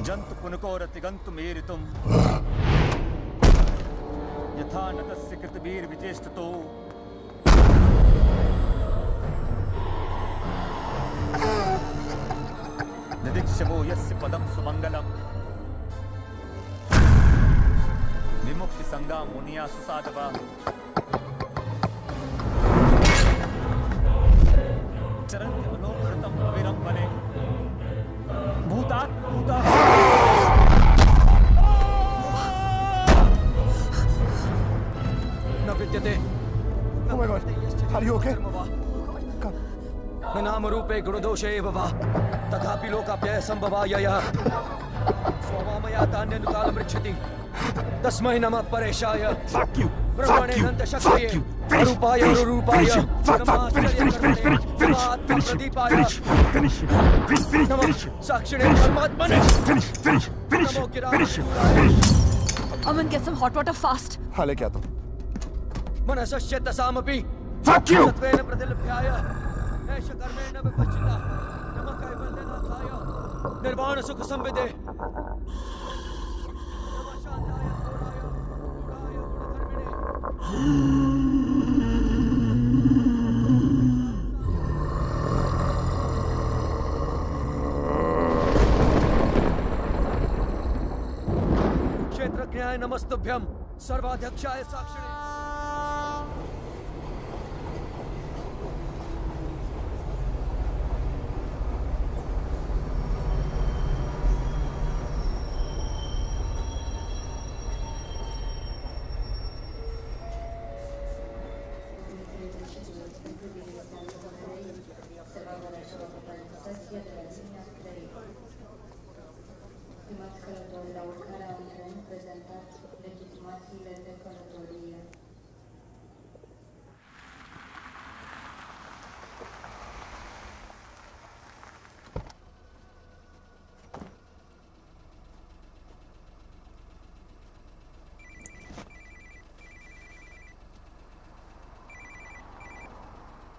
जंतु पुनकोरतिगंतु मेरितुम यथा नतस्य कृतवीर विचेष्टतो निदीक्षवो यस्य पदम सुमंगलम विमुक्ति संगा मुनिया सुसाधवा चरन्ति मनोकृतम अविरम बने भूतात भूता न विद्यते। Oh my God, are you okay? न नाम रूपे गुणदोषे एव वा तथापि लोकाप्यय संभवायया स्वमामया तान्यनुकालमृच्छति तस्मै नमः परेशाय Fuck you! ब्रह्मणे अनंत शक्तये अरूपाय अरूपाय Finish! साक्षिणे परमात्मने Finish! Aman, get some hot water fast. हाँ लेके आता हूँ। मनसश्च तसामपि Fuck you! सत्वेन प्रतिलभ्याय ऐष कर्मेण विपश्चिता नमः कैवल्यनाथाय निर्वाण सुख संविदे नमः शांताय घोराय गुणाय गुणधर्मिणे क्षेत्रज्ञाय नमस्तुभ्यं सर्वाध्यक्षाय साक्षिणे।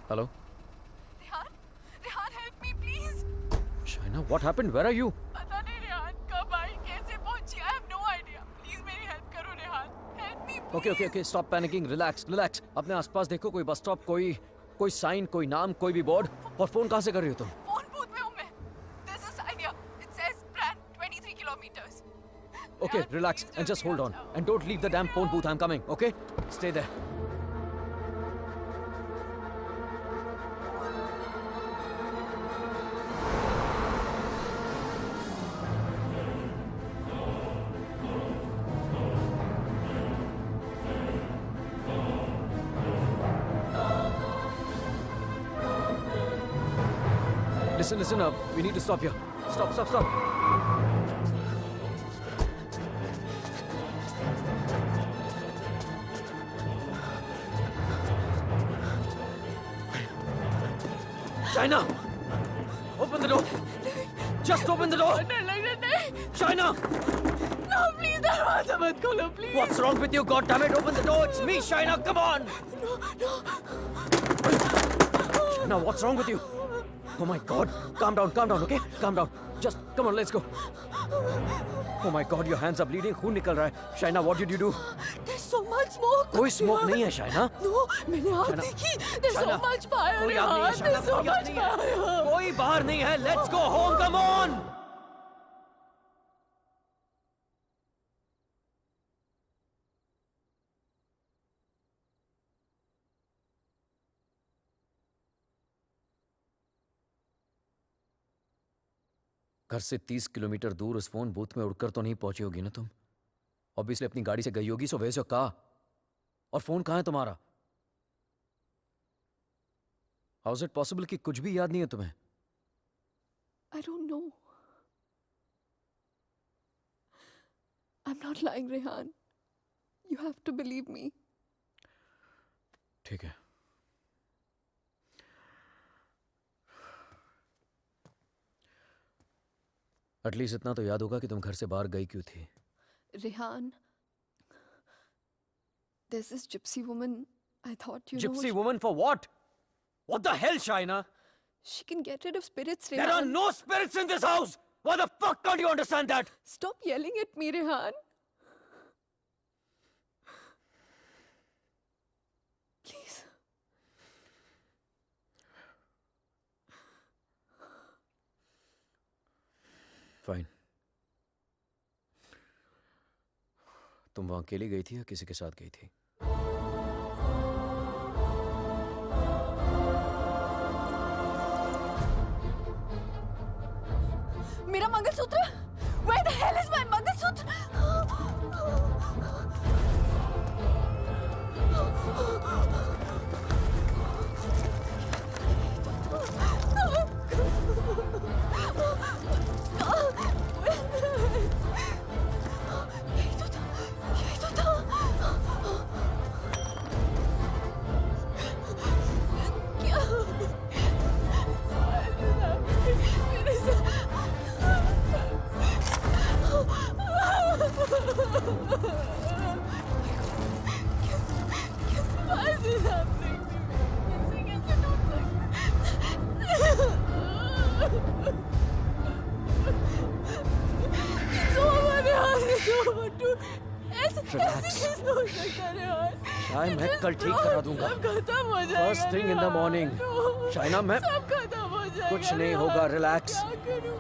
Hello? Rehan, help me, please. Shaina, what happened? Where are you? पता नहीं रेहान कब आई, कैसे पहुंची? I have no idea. Please मेरी help करो Rehan. Help me, please. Okay. Stop panicking. Relax. अपने आसपास देखो, कोई बस स्टॉप, कोई साइन, कोई नाम, कोई भी बोर्ड. और फोन कहाँ से कर रही हो तुम? फोन बूथ में हूँ मैं. There's a sign here. It says Brand 23 kilometers. Okay, Rehan, relax please and just जल्दी hold आ on. जाओ. And don't leave the damn phone booth. I'm coming. Okay? Stay there. Listen up. We need to stop here. Stop. Shaina! Open the door! Just open the door! नहीं. Shaina! No, please दरवाजा मत खोलो, please. What's wrong with you? God damn it! Open the door! It's me, Shaina! Come on! No. Shaina, what's wrong with you? Oh my God! Calm down, okay? Calm down. Just come on, let's go. Oh my God, your hands are bleeding. खून निकल रहा है. Shaina, what did you do? There's so much smoke. कोई smoke नहीं है, Shaina. No, मैंने आग Shaina. देखी. There's so Shaina. much fire. कोई आग नहीं है, Rehan. Shaina. There's so कोई आग much नहीं है. fire. कोई बाहर नहीं है. Let's go home. Come on. घर से 30 किलोमीटर दूर उस फोन बूथ में उड़कर तो नहीं पहुंची होगी ना तुम? ऑब्वियसली अपनी गाड़ी से गई होगी. So where is your car? और फोन कहाँ है तुम्हारा? हाउ इज इट पॉसिबल कि कुछ भी याद नहीं है तुम्हें? I don't know. I'm not lying, Rehan. You have to believe me. ठीक है. एटलीस्ट इतना तो याद होगा कि तुम घर से बाहर गई क्यों थी. Rehan, there's this gypsy woman. I thought you Gypsy know. woman for what? What the hell, Shaina? She can get rid of spirits, There are Rehan. no spirits in this house. Why the fuck can't you understand that? Stop yelling at me, Rehan. Please. Fine. तुम वहां अकेली गई थी या किसी के साथ गई थी? मेरा mangalsutra? Where the hell is my mangalsutra? यही तो था, यही तो था। क्या? मेरे साथ Why is this happening to me? कैसे टूट शायद मैं कल ठीक करा दूंगा। खत्म हो जाएगा। First thing in the morning. Shaina मैं सब खत्म हो जाएगा। कुछ नहीं होगा, रिलैक्स। क्या करूं?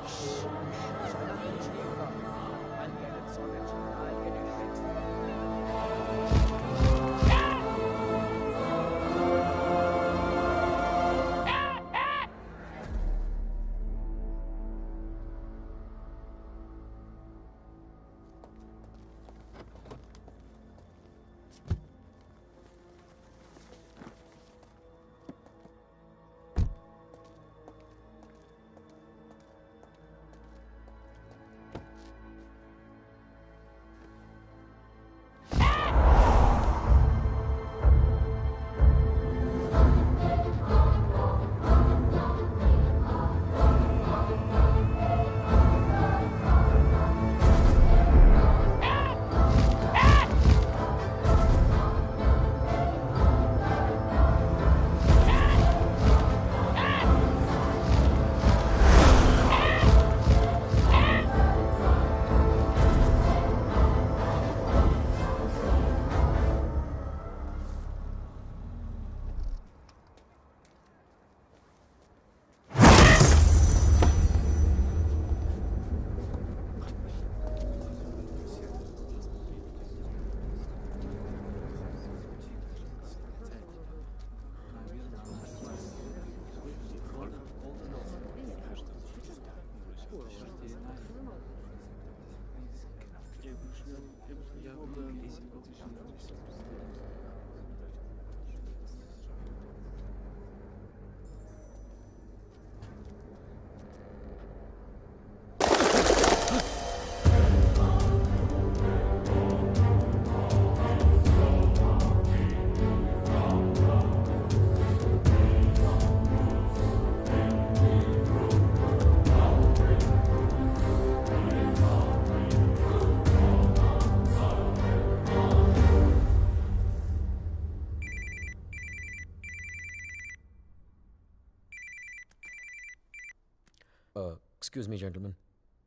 Excuse me, gentlemen,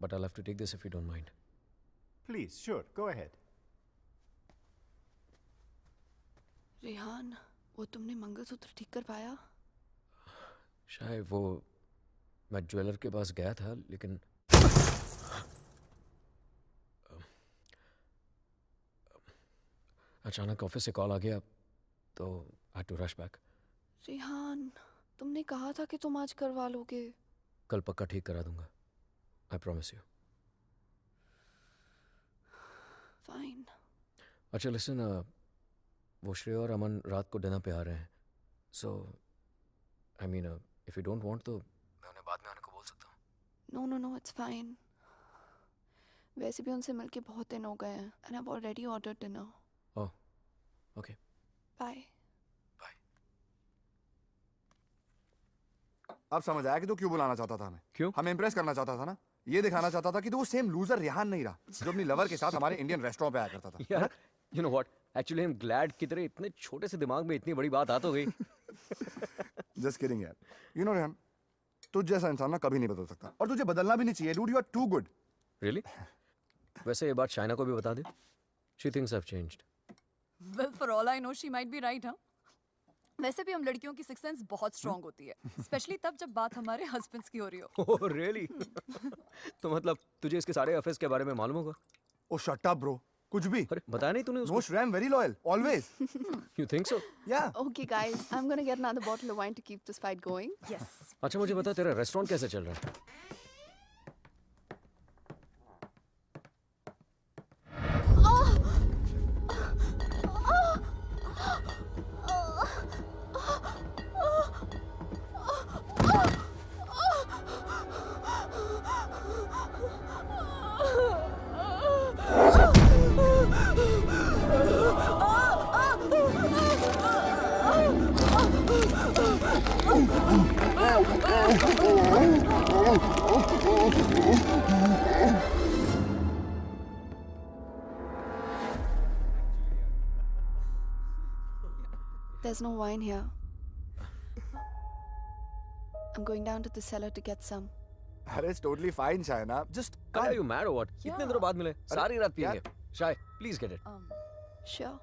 but I'll have to take this if you don't mind. Please, sure, go ahead. Rehan, वो तुमने मंगलसूत्र ठीक कर पाया? शायद वो मैं ज्वेलर के पास गया था, लेकिन अचानक ऑफिस से कॉल आ गया, तो I had to rush back. Rehan, तुमने कहा था कि तुम आज करवा लोगे। कल पक्का ठीक करा दूंगा। I promise you. Fine. अच्छा लिसन, वो श्रेय और अमन रात को डिनर पे आ रहे हैं, so I mean if you don't want तो मैं उन्हें बाद में आने को बोल सकता हूँ। No, it's fine. वैसे भी उनसे मिलके बहुत दिन हो गए हैं, and I've already ordered dinner. Oh, okay. Bye. अब समझ आया कि तू क्यों बुलाना चाहता था हमें। क्यों? हमें इंप्रेस करना चाहता था ना। ये दिखाना चाहता था कि तू वो सेम लूजर रेहान नहीं रहा जो अपनी लवर के साथ हमारे इंडियन रेस्टोरेंट पे आया करता था। यार, you know what? Actually I'm glad कि तेरे इतने छोटे से दिमाग में इतनी बड़ी बात आ तो गई। Just kidding यार। You know रेहान, तुझ जैसा इंसान ना कभी नहीं बदल सकता, और तुझे बदलना भी नहीं चाहिए dude, you are too good. Really? वैसे ये बात शाइना को भी बता दे। She thinks I have changed. Well, for all I know, she might be right, huh? वैसे भी हम लड़कियों की सिक्स सेंस बहुत स्ट्रांग होती है, स्पेशली तब जब बात हमारे हस्बैंड्स की हो रही हो। Oh really? तो मतलब तुझे इसके सारे अफेयर्स के बारे में मालूम होगा? ओ शट अप ब्रो, कुछ भी। अरे बताया नहीं तूने नो उसको? श्रेम, very loyal always. You think so? या Okay, guys, I'm gonna get another bottle of wine to keep this fight going. Yes. अच्छा मुझे बता तेरा रेस्टोरेंट कैसे चल रहा है? There's no wine here. I'm going down to the cellar to get some. अरे it's totally fine Shaina, just Are you mad or what? इतने दिनों बाद मिले, सारी रात यार- पिएंगे। शाय, प्लीज गेट इट। Sure.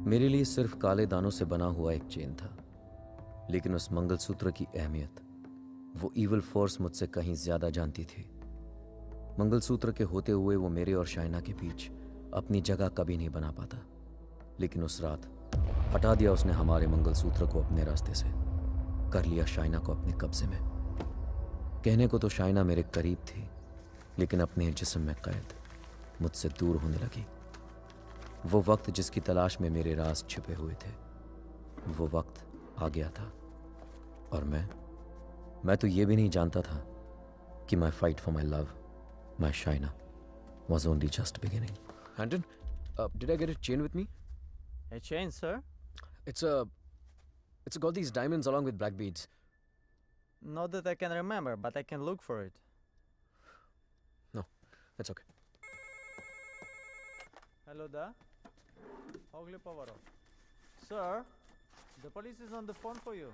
मेरे लिए सिर्फ काले दानों से बना हुआ एक चेन था, लेकिन उस मंगलसूत्र की अहमियत वो इविल फोर्स मुझसे कहीं ज्यादा जानती थी। मंगलसूत्र के होते हुए वो मेरे और शाइना के बीच अपनी जगह कभी नहीं बना पाता, लेकिन उस रात हटा दिया उसने हमारे मंगलसूत्र को अपने रास्ते से, कर लिया शाइना को अपने कब्जे में। कहने को तो शाइना मेरे करीब थी, लेकिन अपने जिस्म में कैद मुझसे दूर होने लगी। वो वक्त जिसकी तलाश में मेरे राज छिपे हुए थे, वो वक्त आ गया था, और मैं तो ये भी नहीं जानता था कि माई fight for my love, my Shaina, was only just beginning. Handon, did I get a chain with me? A chain, sir? It's got these diamonds along with black beads. Not that I can remember, but I can look for it. No, that's okay. Hello there. Ogli Pavaro. Sir, the police is on the phone for you.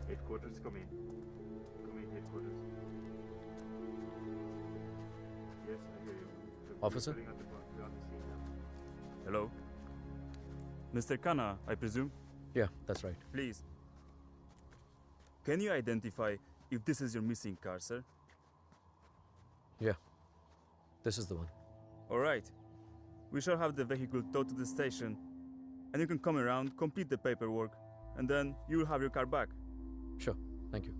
Headquarters, come in. Come in, headquarters. Yes, I hear you. The police Officer? are at the front. We are on the scene now. Hello? Mr. Khanna, I presume? Yeah, that's right. Please. Can you identify if this is your missing car, sir? Yeah, this is the one. Alright. We shall have the vehicle towed to the station, and you can come around, complete the paperwork, and then you will have your car back. Sure, thank you.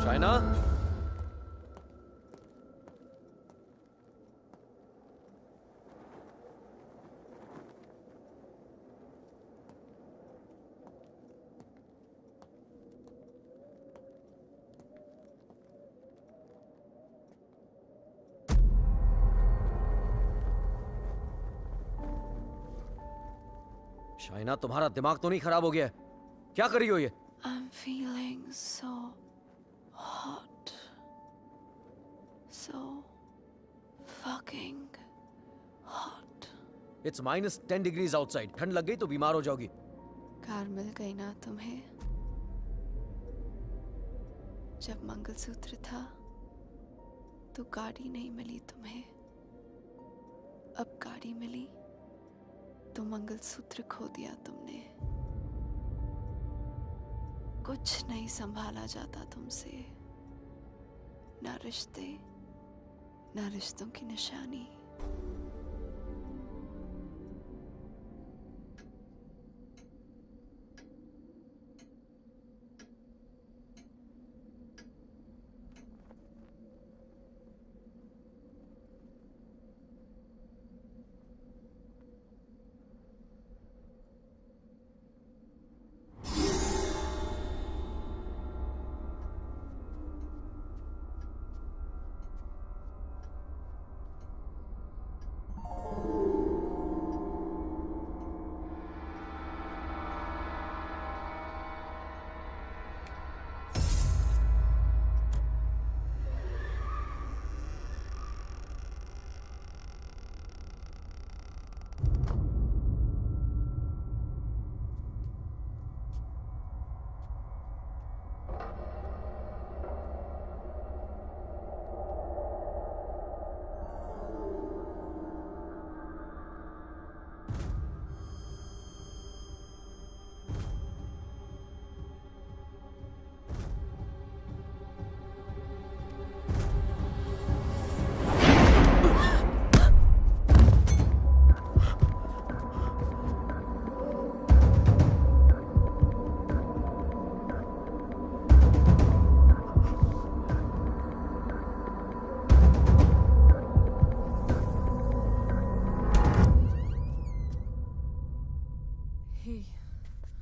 Shaina? Shaina, तुम्हारा दिमाग तो नहीं खराब हो गया है? क्या कर रही हो ये? I'm feeling so hot. So fucking hot. It's -10 degrees outside. ठंड लग गई तो बीमार हो जाओगी. कार मिल गई ना तुम्हें? जब मंगलसूत्र था तो गाड़ी नहीं मिली तुम्हें. अब गाड़ी मिली तो मंगलसूत्र खो दिया तुमने. कुछ नहीं संभाला जाता तुमसे. ना रिश्ते, ना रिश्तों की निशानी.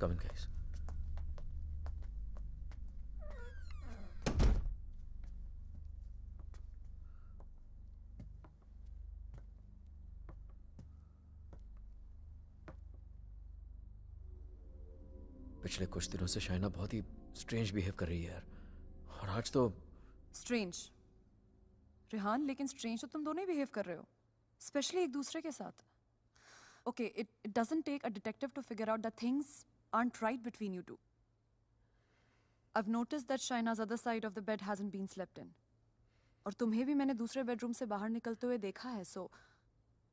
Come in, guys. पिछले कुछ दिनों से शाइना बहुत ही स्ट्रेंज बिहेव कर रही है यार. और आज तो स्ट्रेंज रेहान, लेकिन स्ट्रेंज तो तुम दोनों ही बिहेव कर रहे हो, स्पेशली एक दूसरे के साथ. Okay, it doesn't take a detective to figure out that things aren't right between you two. I've noticed that Shaina's other side of the bed hasn't been slept in. और तुम्हें भी मैंने दूसरे बेडरूम से बाहर निकलते हुए देखा है. So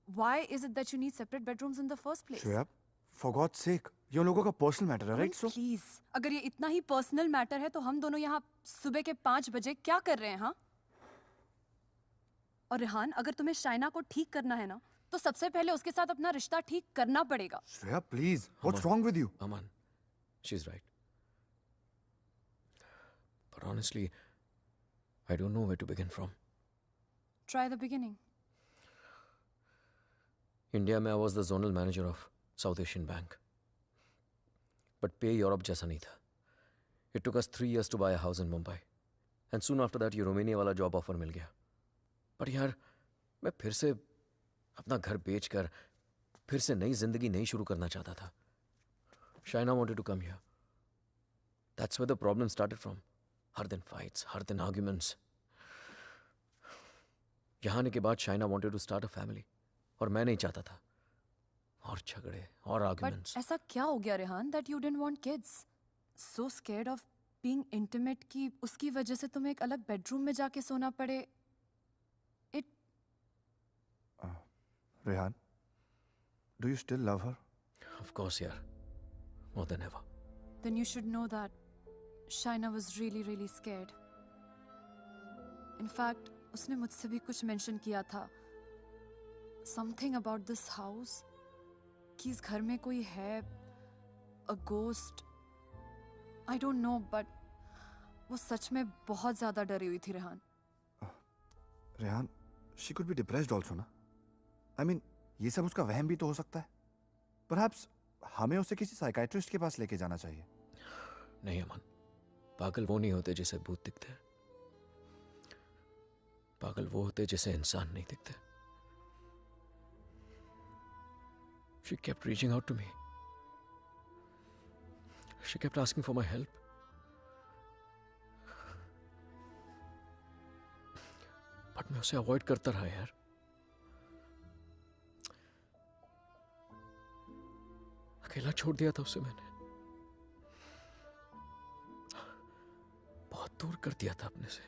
why is it that you need separate bedrooms in the first place? Shreya, for God's sake, ये उन लोगों का पर्सनल मैटर है, राइट? सो प्लीज, अगर ये इतना ही पर्सनल मैटर है तो हम दोनों यहाँ सुबह के 5 बजे क्या कर रहे हैं? हाँ. और रेहान, अगर तुम्हें शाइना को ठीक करना है ना, तो सबसे पहले उसके साथ अपना रिश्ता ठीक करना पड़ेगा. Shreya, please, what's wrong with you? Aman, she's right. But honestly, I don't know where to begin from. Try the beginning. India में I was the zonal manager of South Asian Bank. But pay Europe जैसा नहीं था. It took us 3 years to buy a house in Mumbai. And soon after that, ये Romania वाला job offer मिल गया. पर यार, मैं फिर से अपना घर बेचकर फिर से नई जिंदगी नहीं शुरू करना चाहता था. Shaina wanted to come here. That's where the problem started from. हर दिन fights, हर दिन arguments. यहाँ आने के बाद Shaina wanted to start a family. और मैं नहीं चाहता था. और झगड़े और arguments. But ऐसा क्या हो गया Rehan that you didn't want kids? So scared of being intimate कि उसकी वजह से तुम्हें एक अलग बेडरूम में जाके सोना पड़े. Rehan, do you still love her? Of course, yeah. More than ever. Then you should know that Shaina was really, really scared. In fact, उसने मुझसे भी कुछ mention किया था. Something about this house. कि इस घर में कोई है. A ghost. I don't know, but वो सच में बहुत ज़्यादा डरी हुई थी Rehan. Rehan, she could be depressed also, ना? I mean, ये सब उसका वहम भी तो हो सकता है. Perhaps हमें उसे किसी साइकाइट्रिस्ट के पास लेके जाना चाहिए. नहीं अमन, पागल वो नहीं होते जिसे भूत दिखते. पागल वो होते जिसे इंसान नहीं दिखते. She kept reaching out to me, She kept asking for my help. But मैं उसे अवॉइड करता रहा यार. अकेला छोड़ दिया था उसे मैंने. बहुत दूर कर दिया था अपने से.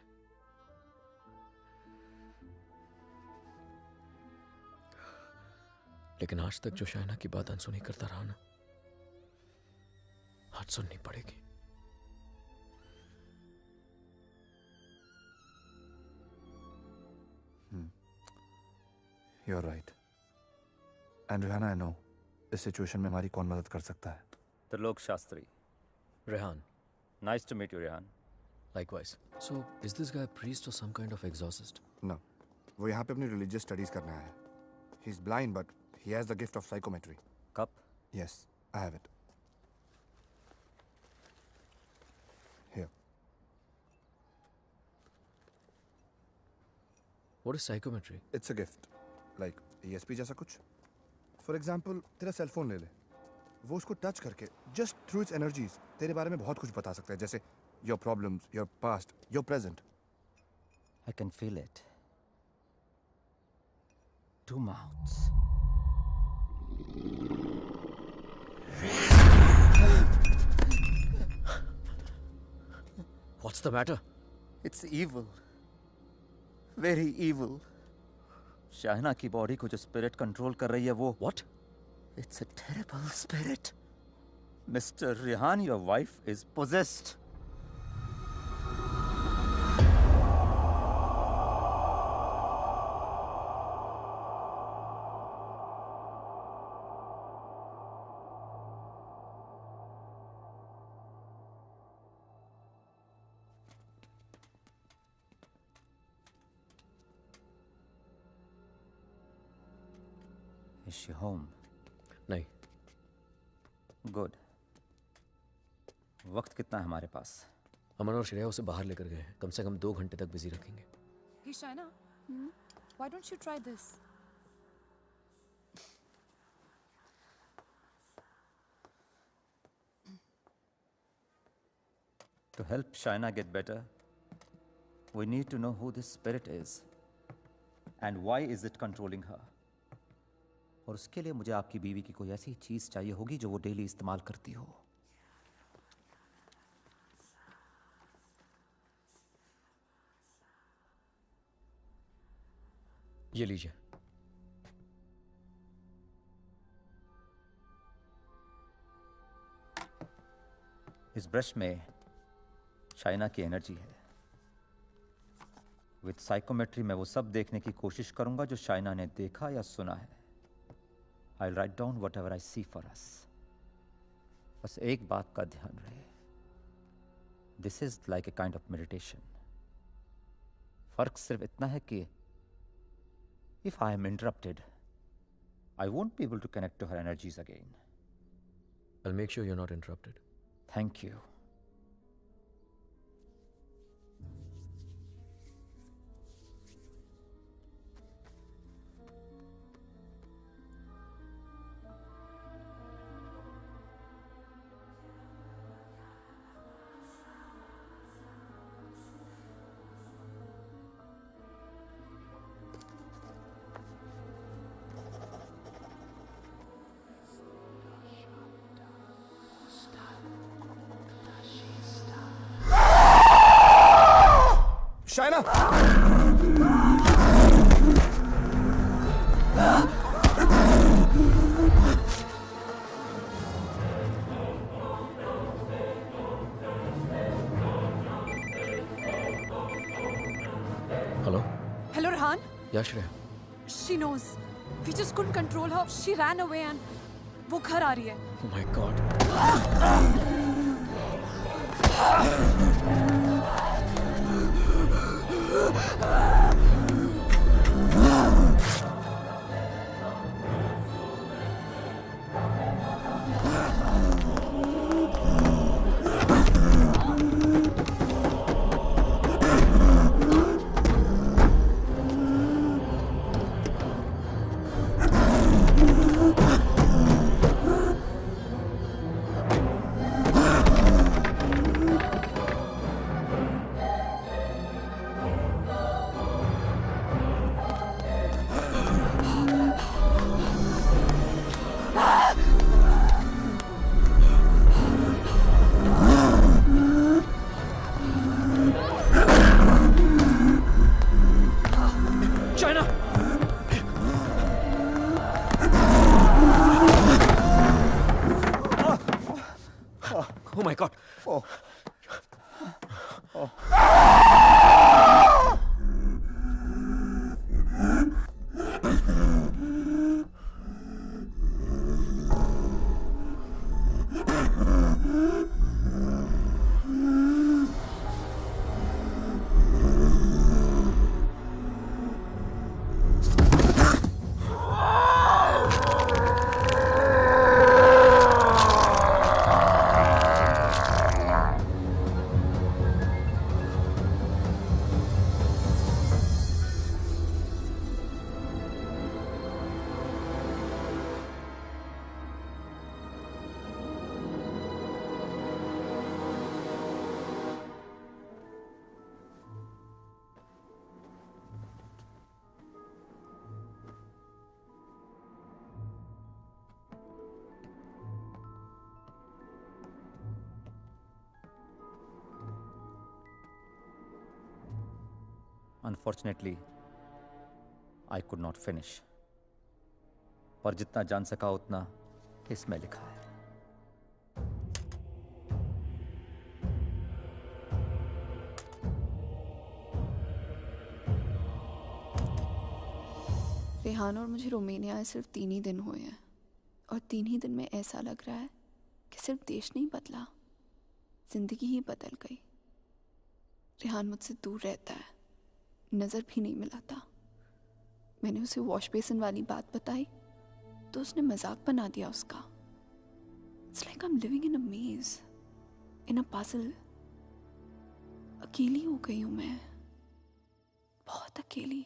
लेकिन आज तक जो शायना की बात अनसुनी करता रहा ना, आज सुननी पड़ेगी. You're right. And Rihanna, I know इस सिचुएशन में हमारी कौन मदद कर सकता है. Trilok Shastri. Rehan, Nice to meet you, Rehan. likewise. So, is this guy a priest or some kind of exorcist? No, वो यहाँ पे अपनी religious studies करने आया है. He's blind, but he has the gift of psychometry. Cup? Yes, I have it. Here. What is psychometry? It's a gift. Like ESP जैसा कुछ. For example, तेरा सेल फोन ले ले. वो उसको टच करके just through its energies तेरे बारे में बहुत कुछ बता सकता है. जैसे your problems, your past, your present. I can feel it. Two mouths. What's the matter? It's evil. Very evil. शाहना की बॉडी को जो स्पिरिट कंट्रोल कर रही है वो. What? It's a terrible spirit. Mr. Rehan, your wife is possessed. Is she home? नहीं. Good. वक्त कितना है हमारे पास? अमन और श्रेया उसे बाहर लेकर गए हैं. कम से कम 2 घंटे तक बिजी रखेंगे. Hey, Shaina. Why don't you try this? To help Shaina get better, we need to know who this spirit is and why is it controlling her. और उसके लिए मुझे आपकी बीवी की कोई ऐसी चीज चाहिए होगी जो वो डेली इस्तेमाल करती हो. ये लीजिए. इस ब्रश में शाइना की एनर्जी है. विद साइकोमेट्री में वो सब देखने की कोशिश करूंगा जो शाइना ने देखा या सुना है. I'll write down whatever I see for us. बस एक बात का ध्यान रहे. This is like a kind of meditation. फर्क सिर्फ इतना है कि if I am interrupted, I won't be able to connect to her energies again. I'll make sure you're not interrupted. Thank you. Shaina! Hello? Hello, Rehan. Yeah, Shreya. She knows. We just couldn't control her. She ran away and वो घर आ रही है. Oh my God. Unfortunately, I could not finish. पर जितना जान सका उतना इसमें लिखा है. रेहान और मुझे रोमानिया आए सिर्फ 3 ही दिन हुए हैं और 3 ही दिन में ऐसा लग रहा है कि सिर्फ देश नहीं बदला, जिंदगी ही बदल गई। रेहान मुझसे दूर रहता है, नज़र भी नहीं मिलाता। मैंने उसे वॉश बेसिन वाली बात बताई तो उसने मजाक बना दिया उसका। It's like I am living in a maze, in a puzzle. अकेली हो गई हूँ मैं, बहुत अकेली।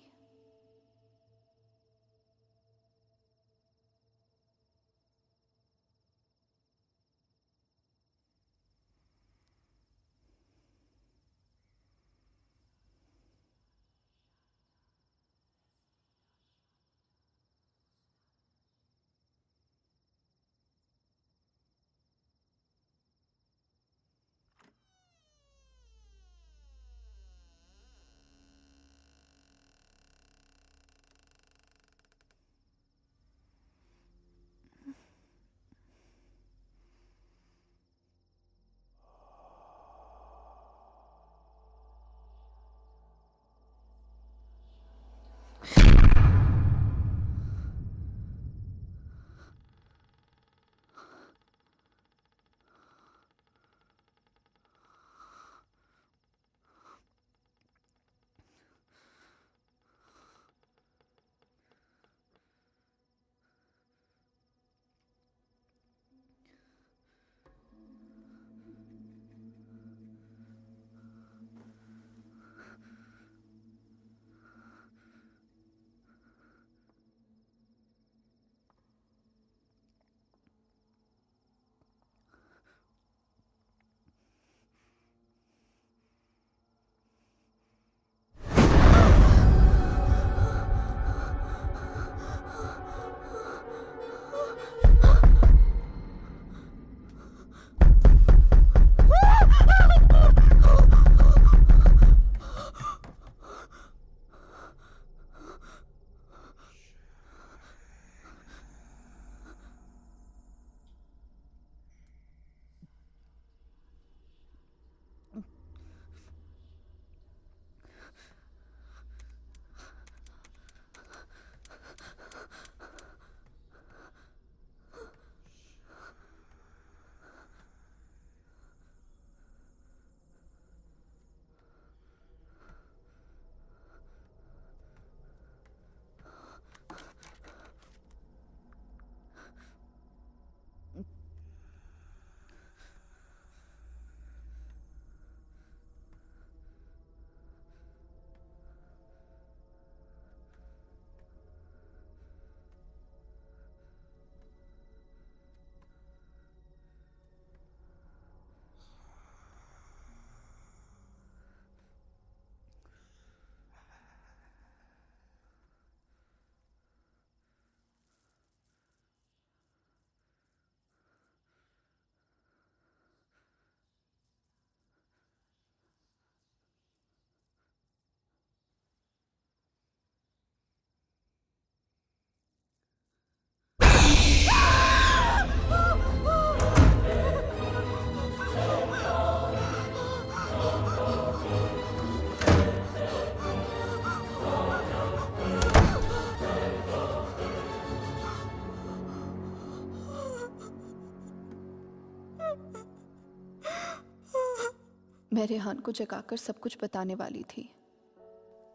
मैं रेहान को जगाकर सब कुछ बताने वाली थी,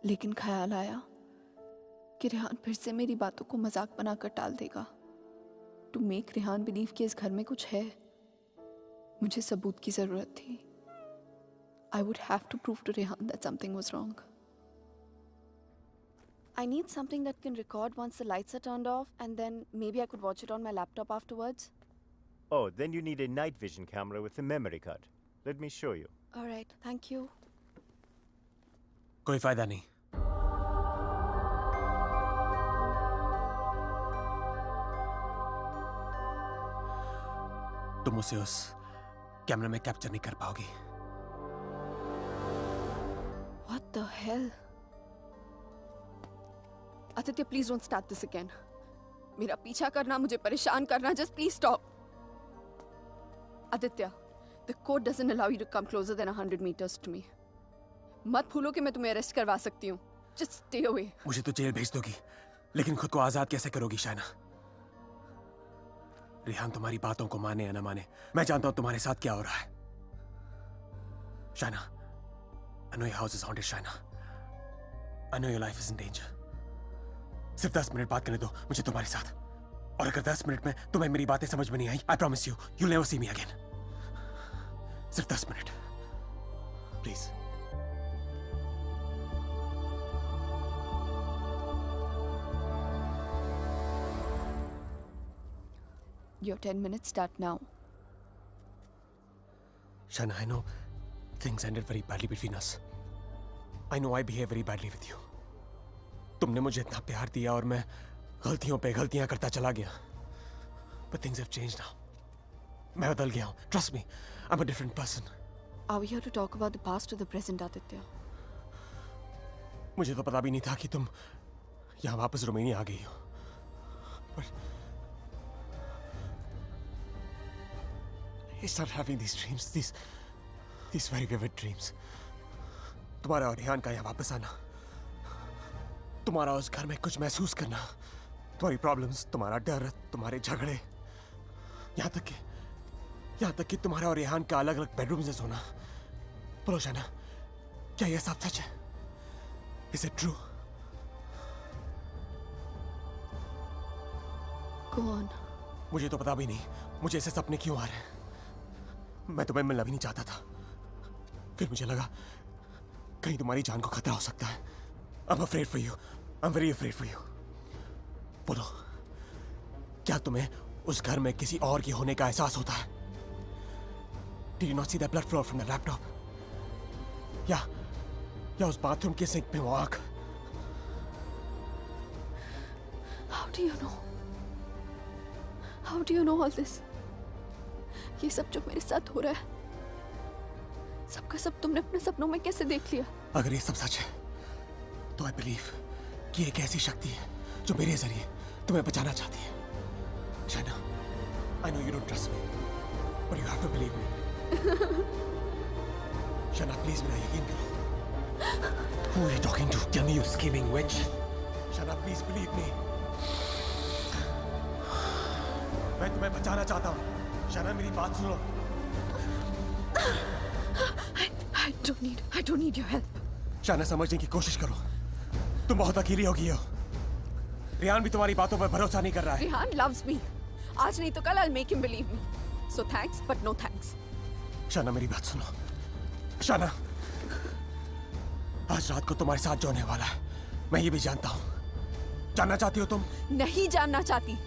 लेकिन ख्याल आया कि रेहान फिर से मेरी बातों को मजाक बनाकर टाल देगा। टू मेक रेहान बिलीव कि इस घर में कुछ है, मुझे सबूत की जरूरत थी। I would have to prove to Rehan that something was wrong. I need something that can record once the lights are turned off, and then maybe I could watch it on my laptop afterwards. Oh, then you need a night vision camera with a memory card. Let me show you. All right, thank you. कोई फायदा नहीं। तुम उसे उस कैमरे में capture नहीं कर पाओगी। What the hell? Aditya, please don't start this again. मेरा पीछा करना, मुझे परेशान करना, just please stop. Aditya, the code doesn't allow you to come closer than 100 meters to me. मत भूलो कि मैं तुम्हें अरेस्ट करवा सकती हूँ. Just stay away. मुझे तो जेल भेज दोगी, लेकिन खुद को आजाद कैसे करोगी शाइना? रेहान तुम्हारी बातों को माने या ना माने, मैं जानता हूं तुम्हारे साथ क्या हो रहा है। Shaina, I know your house is haunted, Shaina. I know your life is in danger. सिर्फ 10 मिनट बात करने दो मुझे तुम्हारे साथ, और अगर 10 मिनट में तुम्हें मेरी बातें समझ में नहीं आई, I promise you, you'll never see me again. सिर्फ 10 minute, please. Your 10 minutes start now. Shaina, I know things ended very badly between us. I know I behaved very badly with you. तुमने मुझे इतना प्यार दिया और मैं गलतियों पे गलतियां करता चला गया. But things have changed now. मैं बदल गया हूँ. Trust me, I'm a different person. Are we here to talk about the past or the present, Aditya? मुझे तो पता भी नहीं था कि तुम यहाँ वापस रोमानिया आ गई हो. But I started having these dreams, these very vivid dreams. तुम्हारा और रेहान का यहाँ वापस आना, तुम्हारा उस घर में कुछ महसूस करना, तुम्हारी प्रॉब्लम्स, तुम्हारा डर, तुम्हारे झगड़े, यहाँ तक कि तुम्हारा और रेहान का अलग अलग बेडरूम में सोना. बोलो शाइना, क्या यह सब सच है? Is it true? Go on. मुझे तो पता भी नहीं मुझे ऐसे सपने क्यों आ रहे हैं. मैं तुम्हें मिलना भी नहीं चाहता था. फिर मुझे लगा कहीं तुम्हारी जान को खतरा हो सकता है. I'm afraid for you. I'm very afraid for you. बोलो, क्या तुम्हें उस घर में किसी और के होने का एहसास होता है? Did you not see that blood flow from the laptop? या उस बाथरूम के सिंक में वो आग? How do you know? How do you know all this? ये सब जो मेरे साथ हो रहा है, सबका सब तुमने अपने सपनों में कैसे देख लिया? अगर ये सब सच है, तो I believe कि एक ऐसी शक्ति है जो मेरे जरिए तुम्हें बचाना चाहती है. Shaina, I know you don't trust me, but you have to believe me. Shaina, please मेरा यकीन करो. Who are you talking to? Tell me, you scheming witch. Shaina, please believe me. मैं तुम्हें बचाना चाहता हूँ. शाइना, मेरी बात सुनो. I don't need your help. Shaina, समझने की कोशिश करो. तुम बहुत अकेली हो गई हो. रेहान भी तुम्हारी बातों पर भरोसा नहीं कर रहा है. Rehan loves me. आज नहीं तो कल I'll make him believe me. So thanks, but no thanks. Shaina, मेरी बात सुनो. शाइना, आज रात को तुम्हारे साथ जो होने वाला है, मैं ये भी जानता हूँ. जानना चाहती हो तुम? नहीं जानना चाहती.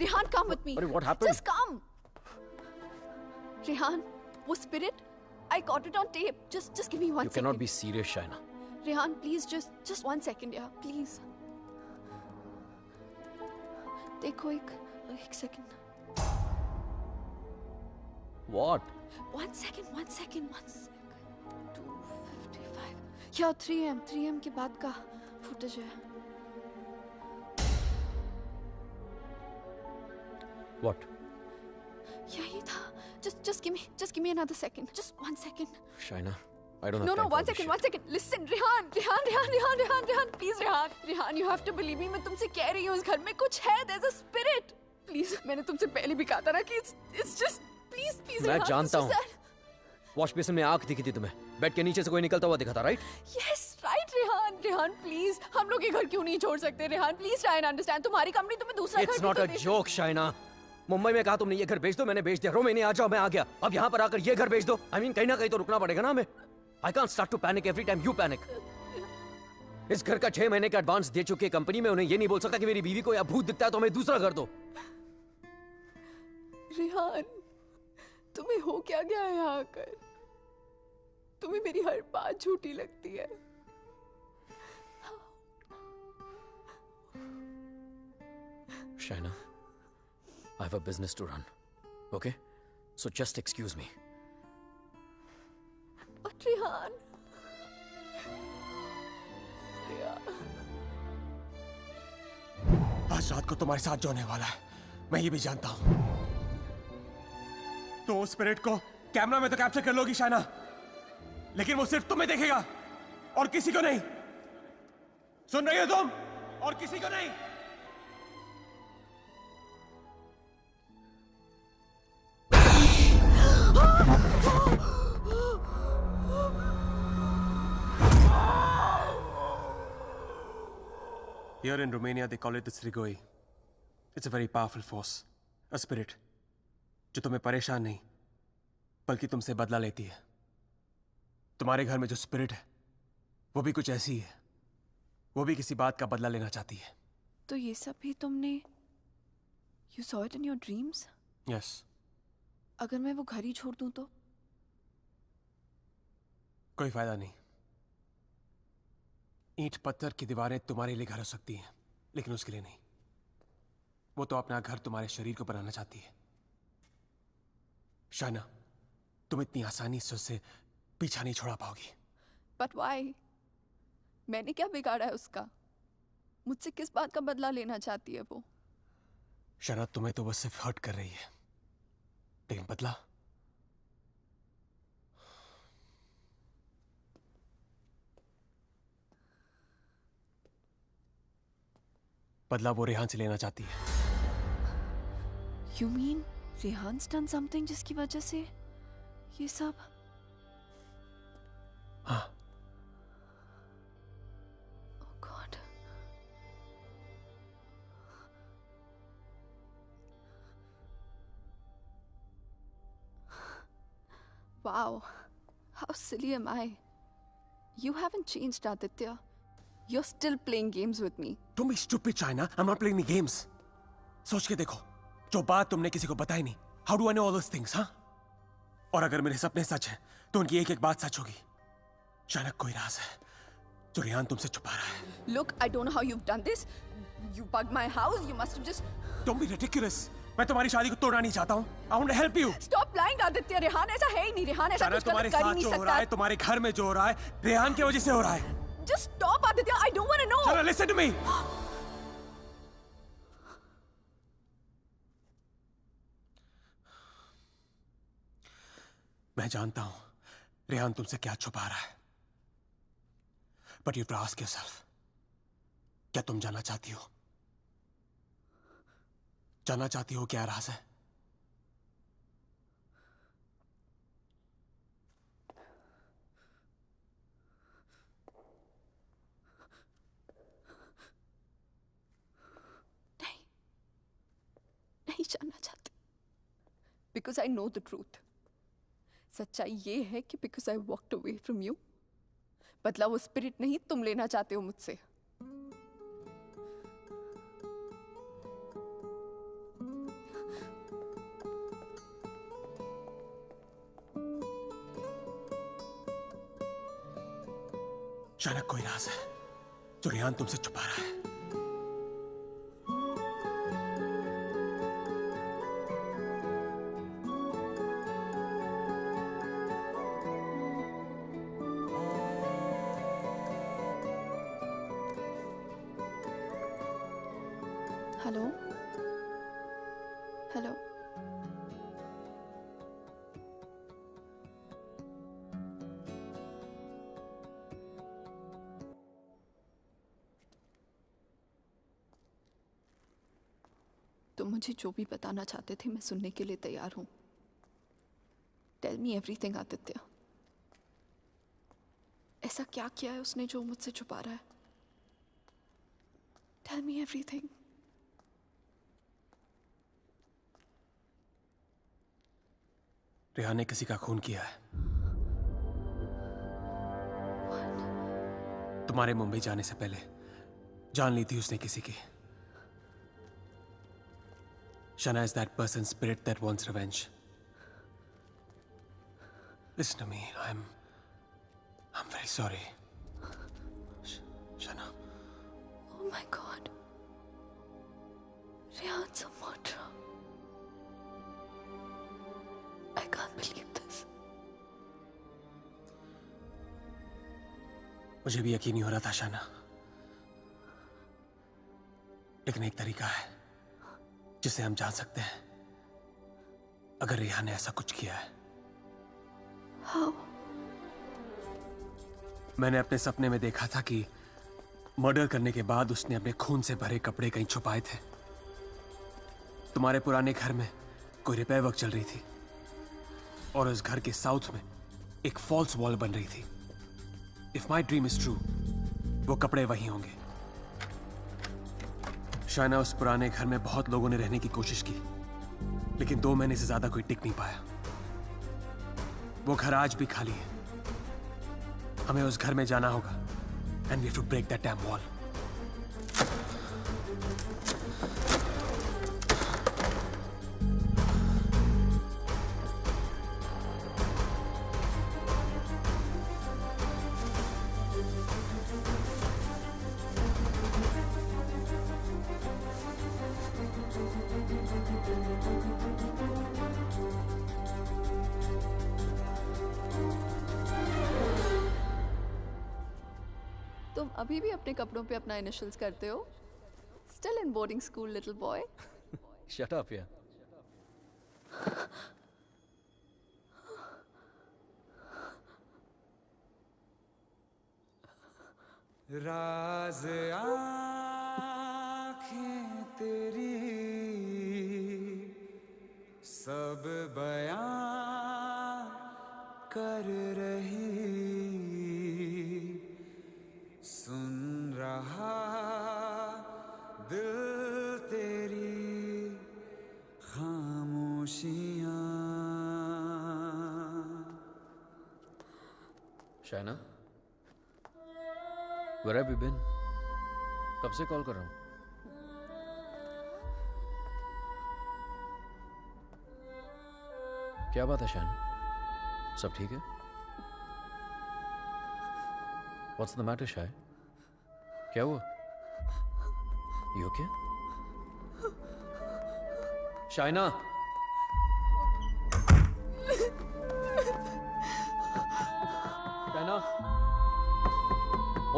Rehan, come with me. What happened? Just come. Rehan, वो spirit, I got it on tape. Just give me one You second. cannot be serious, Shaina. Rehan, please, just 1 second, yeah, please. देखो एक second. What? 1 second. 2:55. Yeah, 3 am के बाद का footage है. What? यही था. Just give me another second. Just 1 second. Shaina, I don't have No, time for 1 this second, shit. 1 second. Listen, Rehan, please, Rehan, you have to believe me. मैं तुमसे कह रही हूँ इस घर में कुछ है. There's a spirit. Please, मैंने तुमसे पहले भी कहा था ना कि it's just please, मैं Rehan, जानता it's हूँ. just that. वॉश बेसिन में आंख दिखी थी तुम्हें. बेड के नीचे से कोई निकलता हुआ दिखा था, right? Yes, right, Rehan, please. हम लोग ये घर क्यों नहीं छोड़ सकते, Rehan? Please try and understand. तुम्हारी कंपनी तुम्हें दूसरा घर It's not a नहीं joke, Shaina. मुंबई में कहा तुमने ये घर बेच दो, मैंने बेच दिया. रोमेनिया आ जाओ, मैं आ गया. अब यहाँ पर आकर ये घर बेच दो. I mean, कहीं ना कहीं तो रुकना पड़ेगा ना हमें. I can't start to panic every time you panic. इस घर का 6 महीने का एडवांस दे चुकी है कंपनी में. उन्हें ये नहीं बोल सकता कि मेरी बीवी को या भूत दिखता है तो हमें दूसरा घर दो. रेहान, तुम्हें हो क्या गया है यहाँ आकर? तुम्हें मेरी हर बात झूठी लगती है. Shaina, I have a business to run. Okay? So just excuse me. But Rehan, आज रात को तुम्हारे साथ जो होने वाला है, मैं ये भी जानता हूं. तो उस स्पिरिट को कैमरा में तो कैप्चर कर लोगी शाइना, लेकिन वो सिर्फ तुम्हें देखेगा और किसी को नहीं. सुन रही हो तुम? और किसी को नहीं. Here in Romania, they call it the Strigoi. It's a very powerful force, a spirit, जो तुम्हें परेशान नहीं, बल्कि तुमसे बदला लेती है. तुम्हारे घर में जो स्पिरिट है, वो भी कुछ ऐसी है. वो भी किसी बात का बदला लेना चाहती है. तो ये सब भी तुमने, you saw it in your dreams? Yes. अगर मैं वो घर ही छोड़ दूं तो? कोई फायदा नहीं. ईंट पत्थर की दीवारें तुम्हारे लिए घर हो सकती हैं, लेकिन उसके लिए नहीं. वो तो अपना घर तुम्हारे शरीर को बनाना चाहती है. शाइना, तुम इतनी आसानी से उससे पीछा नहीं छोड़ा पाओगी. But why? मैंने क्या बिगाड़ा है उसका? मुझसे किस बात का बदला लेना चाहती है वो? शाइना, तुम्हें तो वो सिर्फ हर्ट कर रही है, लेकिन बदला? बदला वो रेहान से लेना चाहती है. You mean Rehan's done something जिसकी वजह से ये सब? हाँ. Oh God. Wow. How silly am I? You haven't changed, Aditya. You're still playing games with me. Don't be stupid, China. I'm not playing any games. सोच के देखो, जो बात तुमने किसी को बताई नहीं. How do I know all those things, हाँ? और अगर मेरे सपने सच हैं, तो उनकी एक-एक बात सच होगी. China, कोई राज है, जो रेहान तुमसे छुपा रहा है. Look, I don't know how you've done this. You bugged my house. You must have just. Don't be ridiculous. मैं तुम्हारी शादी को तोड़ना नहीं चाहता हूँ. I want to help you. Stop lying, Aditya. Rehan ऐसा है ही नहीं. रेहान ऐसा कुछ तुम्हारे गलत कर ही साथ नहीं जो हो रहा है, सकता. तुम्हारे घर में जो हो रहा है, रेहान की वजह से हो रहा है. Just stop, Aditya. I don't want to know. Chana, listen to me. मैं जानता हूं रेहान तुमसे क्या छुपा रहा है. But you have to ask yourself, क्या तुम जानना चाहती हो? जानना चाहती हो क्या राज है? नहीं जानना चाहती. Because I know the truth. सच्चाई ये है कि because I walked away from you, बदला वो स्पिरिट नहीं तुम लेना चाहते हो मुझसे. शायद कोई राज है जो रेहान तुमसे छुपा रहा है। हेलो हेलो तुम मुझे जो भी बताना चाहते थे मैं सुनने के लिए तैयार हूं। Tell me everything Aditya. ऐसा क्या किया है उसने जो मुझसे छुपा रहा है? Tell me everything. रेहान ने किसी का खून किया है। तुम्हारे मुंबई जाने से पहले जान ली थी उसने किसी की। Shana is that person's spirit that wants revenge. Listen to me. I'm very sorry. Shana. Oh my God. Rehan's a murderer. I can't believe this. मुझे भी यकीन नहीं हो रहा था शाना, लेकिन एक तरीका है जिसे हम जान सकते हैं अगर रेहान ने ऐसा कुछ किया है। How? मैंने अपने सपने में देखा था कि मर्डर करने के बाद उसने अपने खून से भरे कपड़े कहीं छुपाए थे। तुम्हारे पुराने घर में कोई रिपेयर वर्क चल रही थी और उस घर के साउथ में एक फॉल्स वॉल बन रही थी। If my dream is true, वो कपड़े वही होंगे। शायना, उस पुराने घर में बहुत लोगों ने रहने की कोशिश की, लेकिन 2 महीने से ज्यादा कोई टिक नहीं पाया। वो घर आज भी खाली है। हमें उस घर में जाना होगा and we have to break that dam wall. तुम अभी भी अपने कपड़ों पे अपना इनिशियल्स करते हो? Still in boarding school, little boy. Shut up, yeah. राज आँखें तेरी सब बयां कर रही, सुन रहा दिल तेरी खामोशियां। Shaina, where have you been? कब से कॉल कर रहा हूं? क्या बात है शायना? सब ठीक है? What's the matter, शाय? क्या हुआ? You okay? Shaina! Shaina!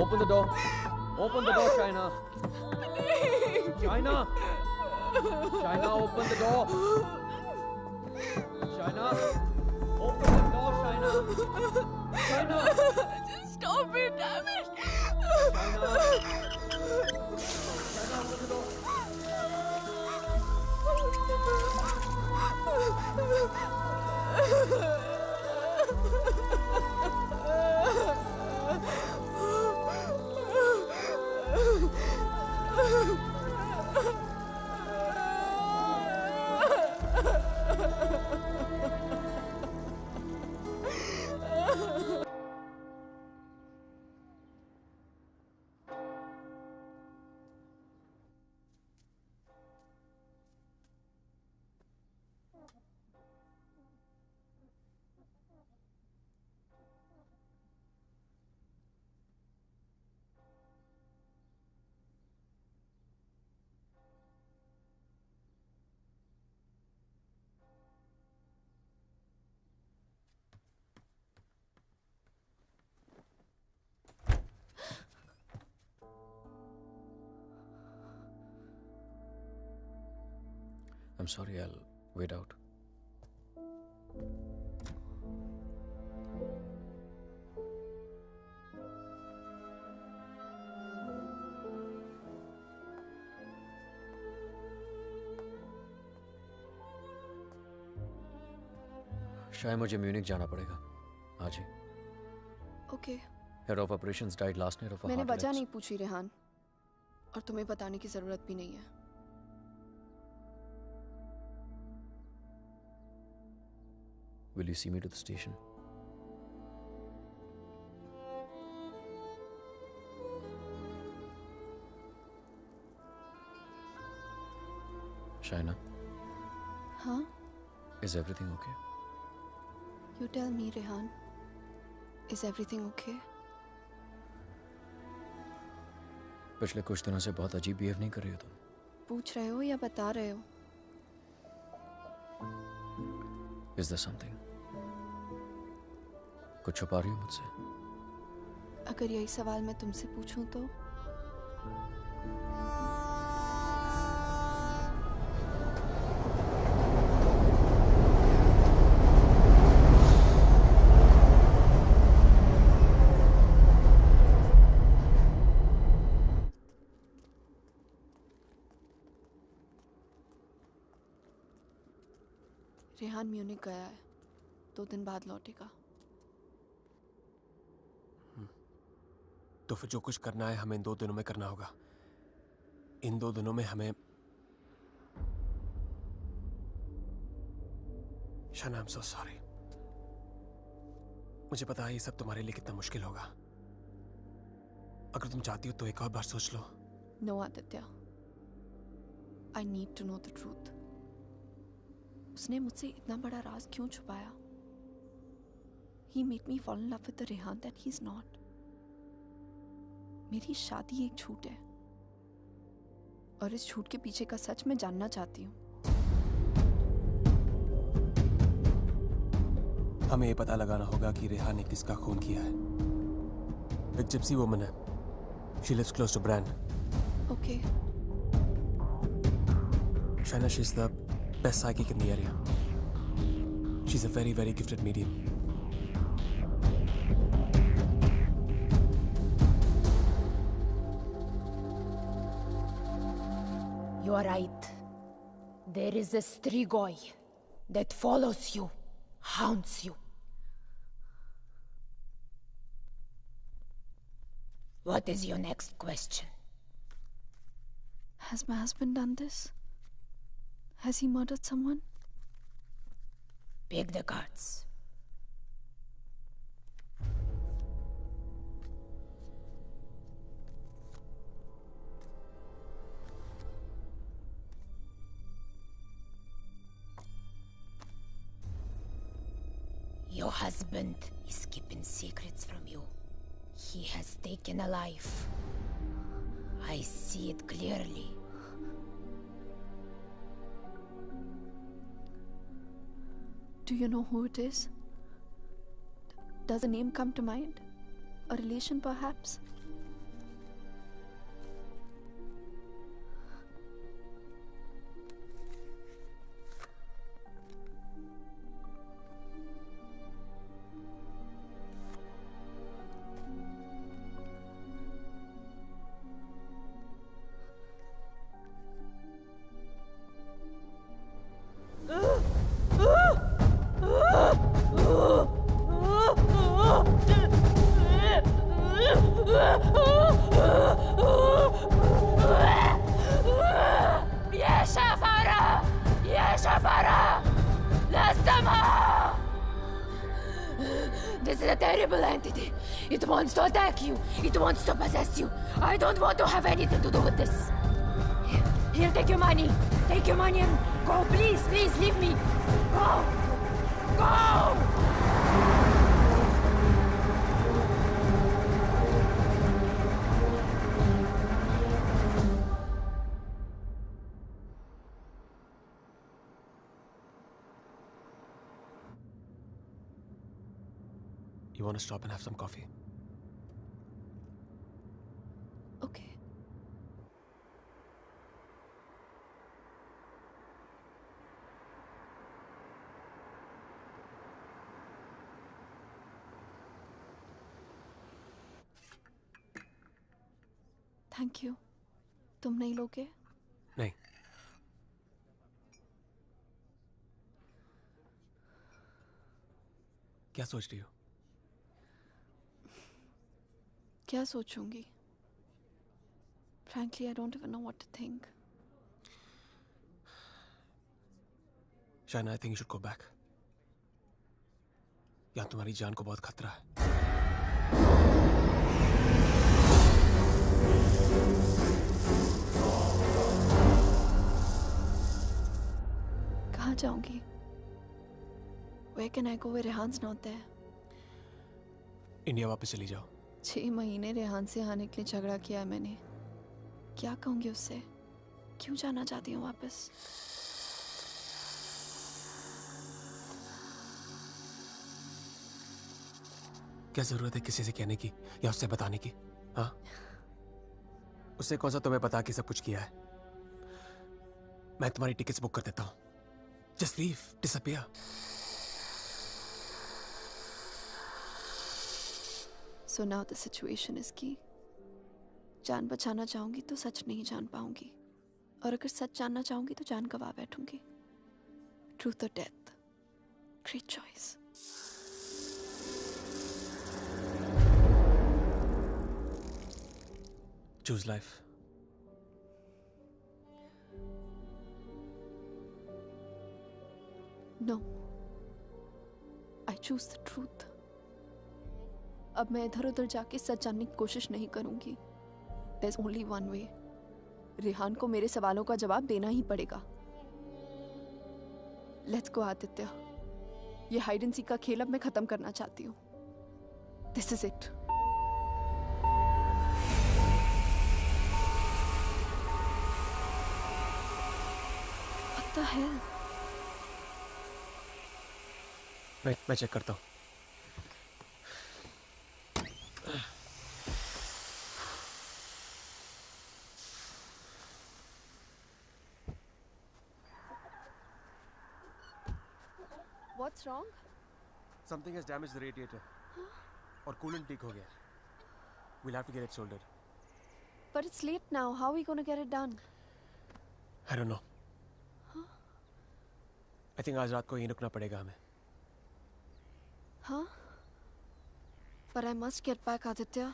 Open the door! Open the door, Shaina! Shaina! Shaina, open the door! Shaina! Open the door, Shaina! Shaina! Just stop it, damn it! Shaina! Shaina, open the door! I'm sorry, I'll wait out. शायद मुझे Munich जाना पड़ेगा आज ही. Okay. Head of operations died last night of a मैंने heart वजह attack. नहीं पूछी रेहान, और तुम्हें बताने की जरूरत भी नहीं है. Will you see me to the station? Shaina, हाँ? is everything okay? You tell me, Rehan. Is everything okay? पिछले कुछ दिनों से बहुत अजीब बिहेव नहीं कर रही हो तुम. पूछ रहे हो या बता रहे हो? Is there something? कुछ छुपा रही हो मुझसे? अगर यही सवाल मैं तुमसे पूछूं तो? रेहान म्यूनिक गया है, 2 दिन बाद लौटेगा. तो फिर जो कुछ करना है हमें इन 2 दिनों में करना होगा. इन 2 दिनों में हमें शाना, I'm so sorry. मुझे पता है ये सब तुम्हारे लिए कितना मुश्किल होगा. अगर तुम चाहती हो तो एक और बार सोच लो. No, Aditya. I need to know the truth. उसने मुझसे इतना बड़ा राज क्यों छुपाया? He made me fall in love with the Rehan that he's not. मेरी शादी एक झूठ है, और इस झूठ के पीछे का सच मैं जानना चाहती हूँ. हमें ये पता लगाना होगा कि रेहान ने किसका खून किया है. एक जिप्सी वुमन है. She lives close to Bran. Okay. Shaina, she's the best psychic in the area. She's a very, very gifted medium. You are right. There is a Strigoi that follows you, haunts you. What is your next question? Has my husband done this? Has he murdered someone? Pick the cards. Your husband is keeping secrets from you. He has taken a life. I see it clearly. Do you know who it is? Does a name come to mind? A relation, perhaps? This is a terrible entity. It wants to attack you. It wants to possess you. I don't want to have anything to do with this. Here, take your money. Take your money and go. Please, please, leave me. Go. Go! You want to stop and have some coffee? Okay. Thank you. तुम नहीं लोगे? नहीं। क्या सोच रही हो? क्या सोचूंगी? Frankly, I don't even know what to think. Shaina, I think you should go back. यहाँ तुम्हारी जान को बहुत खतरा है। कहाँ जाऊंगी? Where can I go where रेहान's not there? India वापस चली जाओ। 6 महीने रेहान से आने के लिए झगड़ा किया है मैंने। क्या कहूंगी उससे? क्यों जाना चाहती हूँ वापस? क्या जरूरत है किसी से कहने की या उससे बताने की? हाँ, उससे कौन सा तुम्हें बता के सब कुछ किया है? मैं तुम्हारी टिकट्स बुक कर देता हूँ। Just leave, disappear. So now the situation is key. जान बचाना चाहूंगी तो सच नहीं जान पाऊंगी, और अगर सच जानना चाहूंगी तो जान गवा बैठूंगी। Truth or death? Great choice. Choose life. No. I choose the truth. अब मैं इधर उधर जाके सच जानने की कोशिश नहीं करूंगी। There's only one way. Rehan को मेरे सवालों का जवाब देना ही पड़ेगा। Let's go, Aditya. ये हाइड एंड सीक का खेल अब मैं खत्म करना चाहती हूँ। This is it. What the hell? मैं चेक करता हूँ। What's wrong? Something has damaged the radiator. और coolant leak हो गया। We'll have to get it soldered. But it's late now. How are we going to get it done? I don't know. I think आज रात को यहीं रुकना पड़ेगा हमें। Huh? But I must get back, Aditya.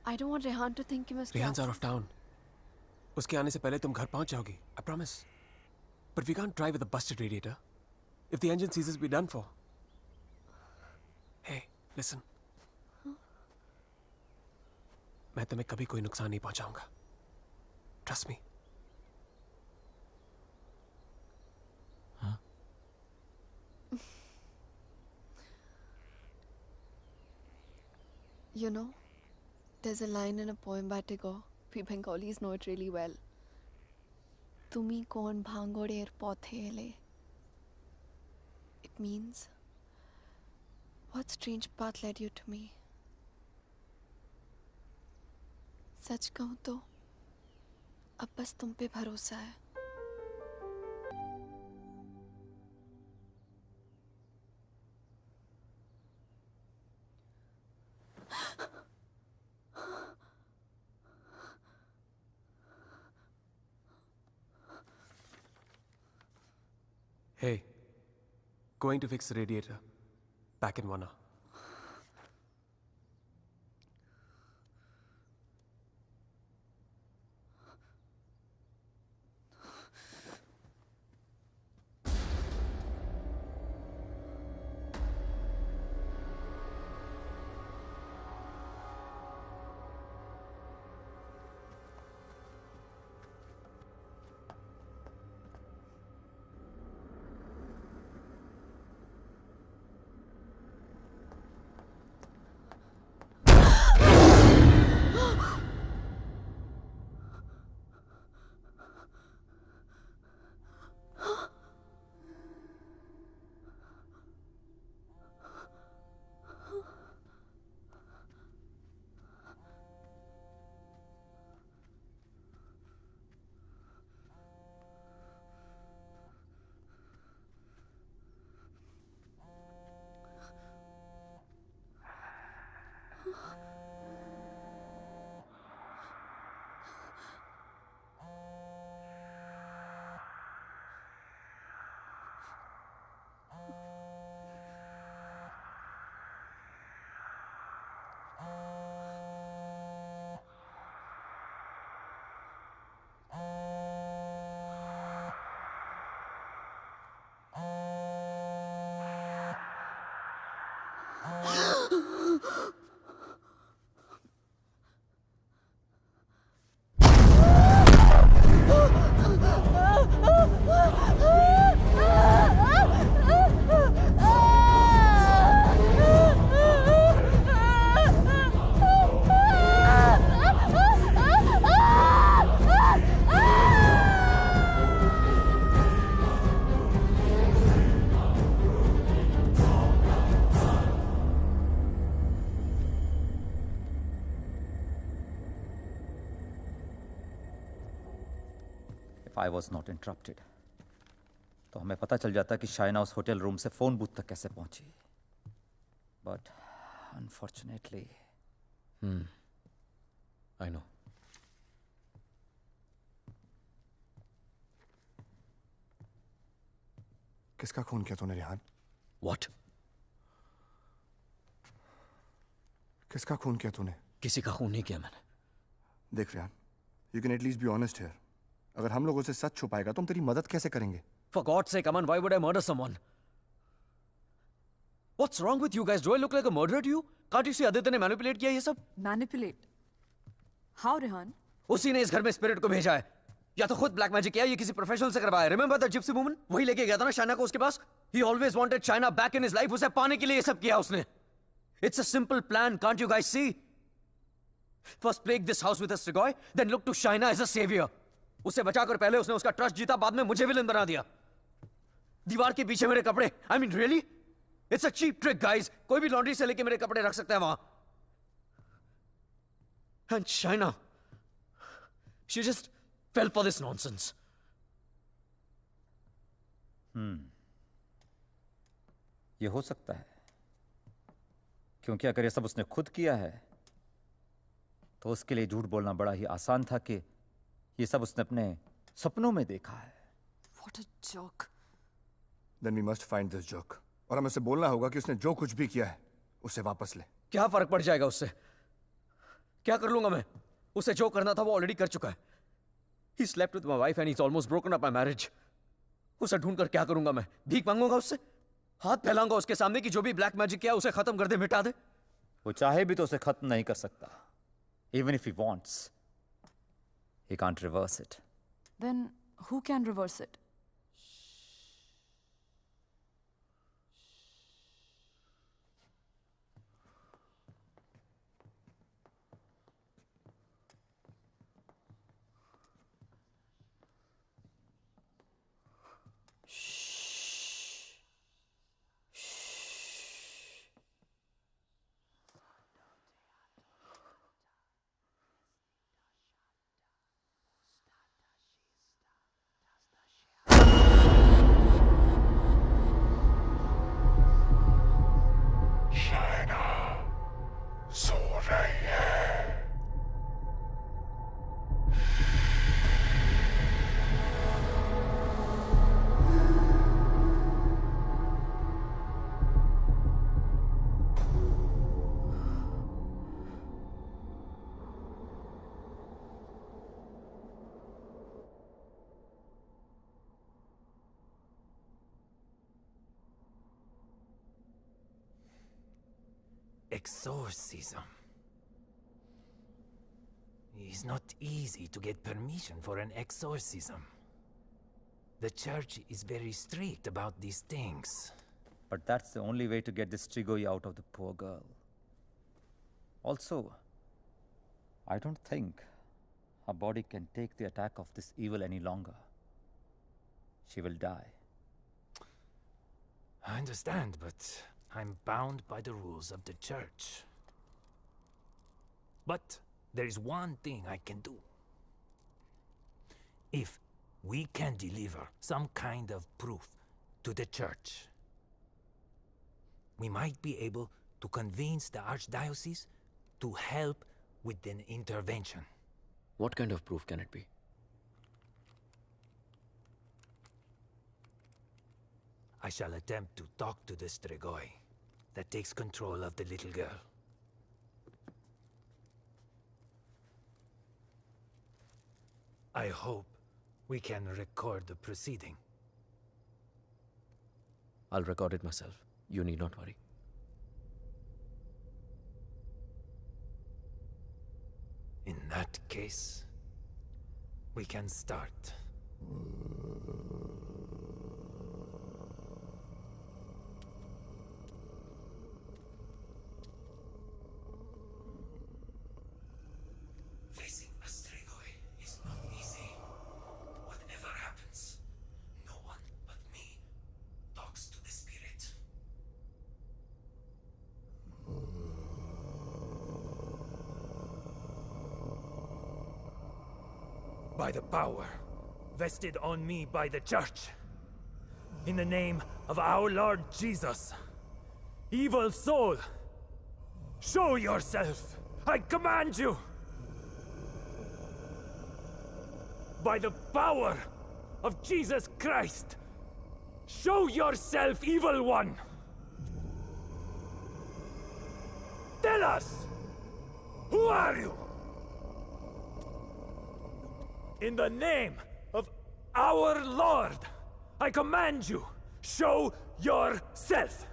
I don't want Rehan to think he must. Rehan's out of town. उसके आने से पहले तुम घर पहुंच जाओगी. I promise. But we can't drive with a busted radiator. If the engine seizes, we're done for. Hey, listen. मैं तुम्हें कभी कोई नुकसान नहीं पहुंचाऊंगा. Trust me. You know, there's a line in a poem by Tagore. We Bengalis know it really well. Tumi kon bhangoder pothele. It means, what strange path led you to me? सच कहूं तो अब बस तुम पे भरोसा है। Hey, going to fix the radiator. Back in 1 hour. If I was not interrupted, तो हमें पता चल जाता कि शाइना उस होटल रूम से फोन बूथ तक कैसे पहुंची. But unfortunately, I know. किसका खून किया तूने रिहान? What? किसका खून किया तूने? किसी का खून नहीं किया मैंने. देख Rihan, you can at least be honest here. अगर हम लोगों से सच छुपाएगा तो हम तेरी मदद कैसे करेंगे? For God's sake, Aman, why would I murder someone? What's wrong with you guys? Do I look like a murderer to you? Can't you see Aditya ने manipulate किया ये सब? Manipulate? How, Rehan? उसी ने इस घर में स्पिरिट को भेजा है. या तो खुद ब्लैक मैजिक किया या किसी प्रोफेशनल से करवाया. Remember the gypsy woman? वही लेके गया था ना शाइना को उसके पास. He always wanted Shaina back in his life. उसे पाने के लिए ये सब किया उसने. It's a simple plan. Can't you guys see? First plague this house with a Strigoi, then look to Shaina as a savior. उसे बचाकर पहले उसने उसका ट्रस्ट जीता, बाद में मुझे विलन बना दिया. दीवार के पीछे मेरे कपड़े. I mean, really? It's a cheap trick, guys. कोई भी लॉन्ड्री से लेके मेरे कपड़े रख सकता है वहां. And Shaina, she just fell for this nonsense. ये हो सकता है, क्योंकि अगर ये सब उसने खुद किया है तो उसके लिए झूठ बोलना बड़ा ही आसान था कि ये सब उसने अपने सपनों में देखा है. What a joke. Then we must find this joke. और हमें उसे बोलना होगा कि उसने जो कुछ भी किया है उसे वापस ले. क्या फर्क पड़ जाएगा उससे? क्या कर लूंगा मैं? उसे जो करना था वो ऑलरेडी कर चुका है. He slept with my wife and he's almost broken up my marriage. उसे ढूंढकर क्या करूंगा मैं? भीख मांगूंगा उससे? हाथ फैलाऊंगा उसके सामने कि जो भी ब्लैक मैजिक किया उसे खत्म कर दे, मिटा दे? वो चाहे भी तो उसे खत्म नहीं कर सकता. Even if he wants, he can't reverse it. Then who can reverse it? Exorcism. It's not easy to get permission for an exorcism. The church is very strict about these things. But that's the only way to get this Strigoi out of the poor girl. Also, I don't think her body can take the attack of this evil any longer. She will die. I understand, but I'm bound by the rules of the church. But there is one thing I can do. If we can deliver some kind of proof to the church, we might be able to convince the archdiocese to help with an intervention. What kind of proof can it be? I shall attempt to talk to the Strigoi that takes control of the little girl. I hope we can record the proceeding. I'll record it myself. You need not worry. In that case, we can start. Facing a Strigoi is not easy. Whatever happens, no one but me talks to the spirit. By the power vested on me by the Church, in the name of our Lord Jesus, evil soul, show yourself! I command you! By the power of Jesus Christ, show yourself, evil one! Tell us! Who are you? In the name of our Lord, I command you, show yourself!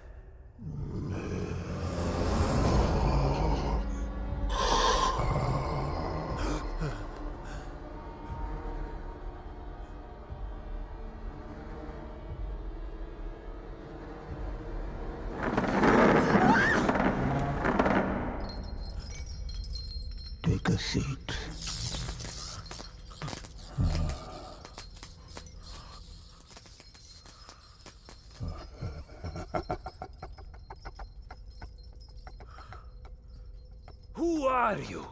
Take a seat. Who are you?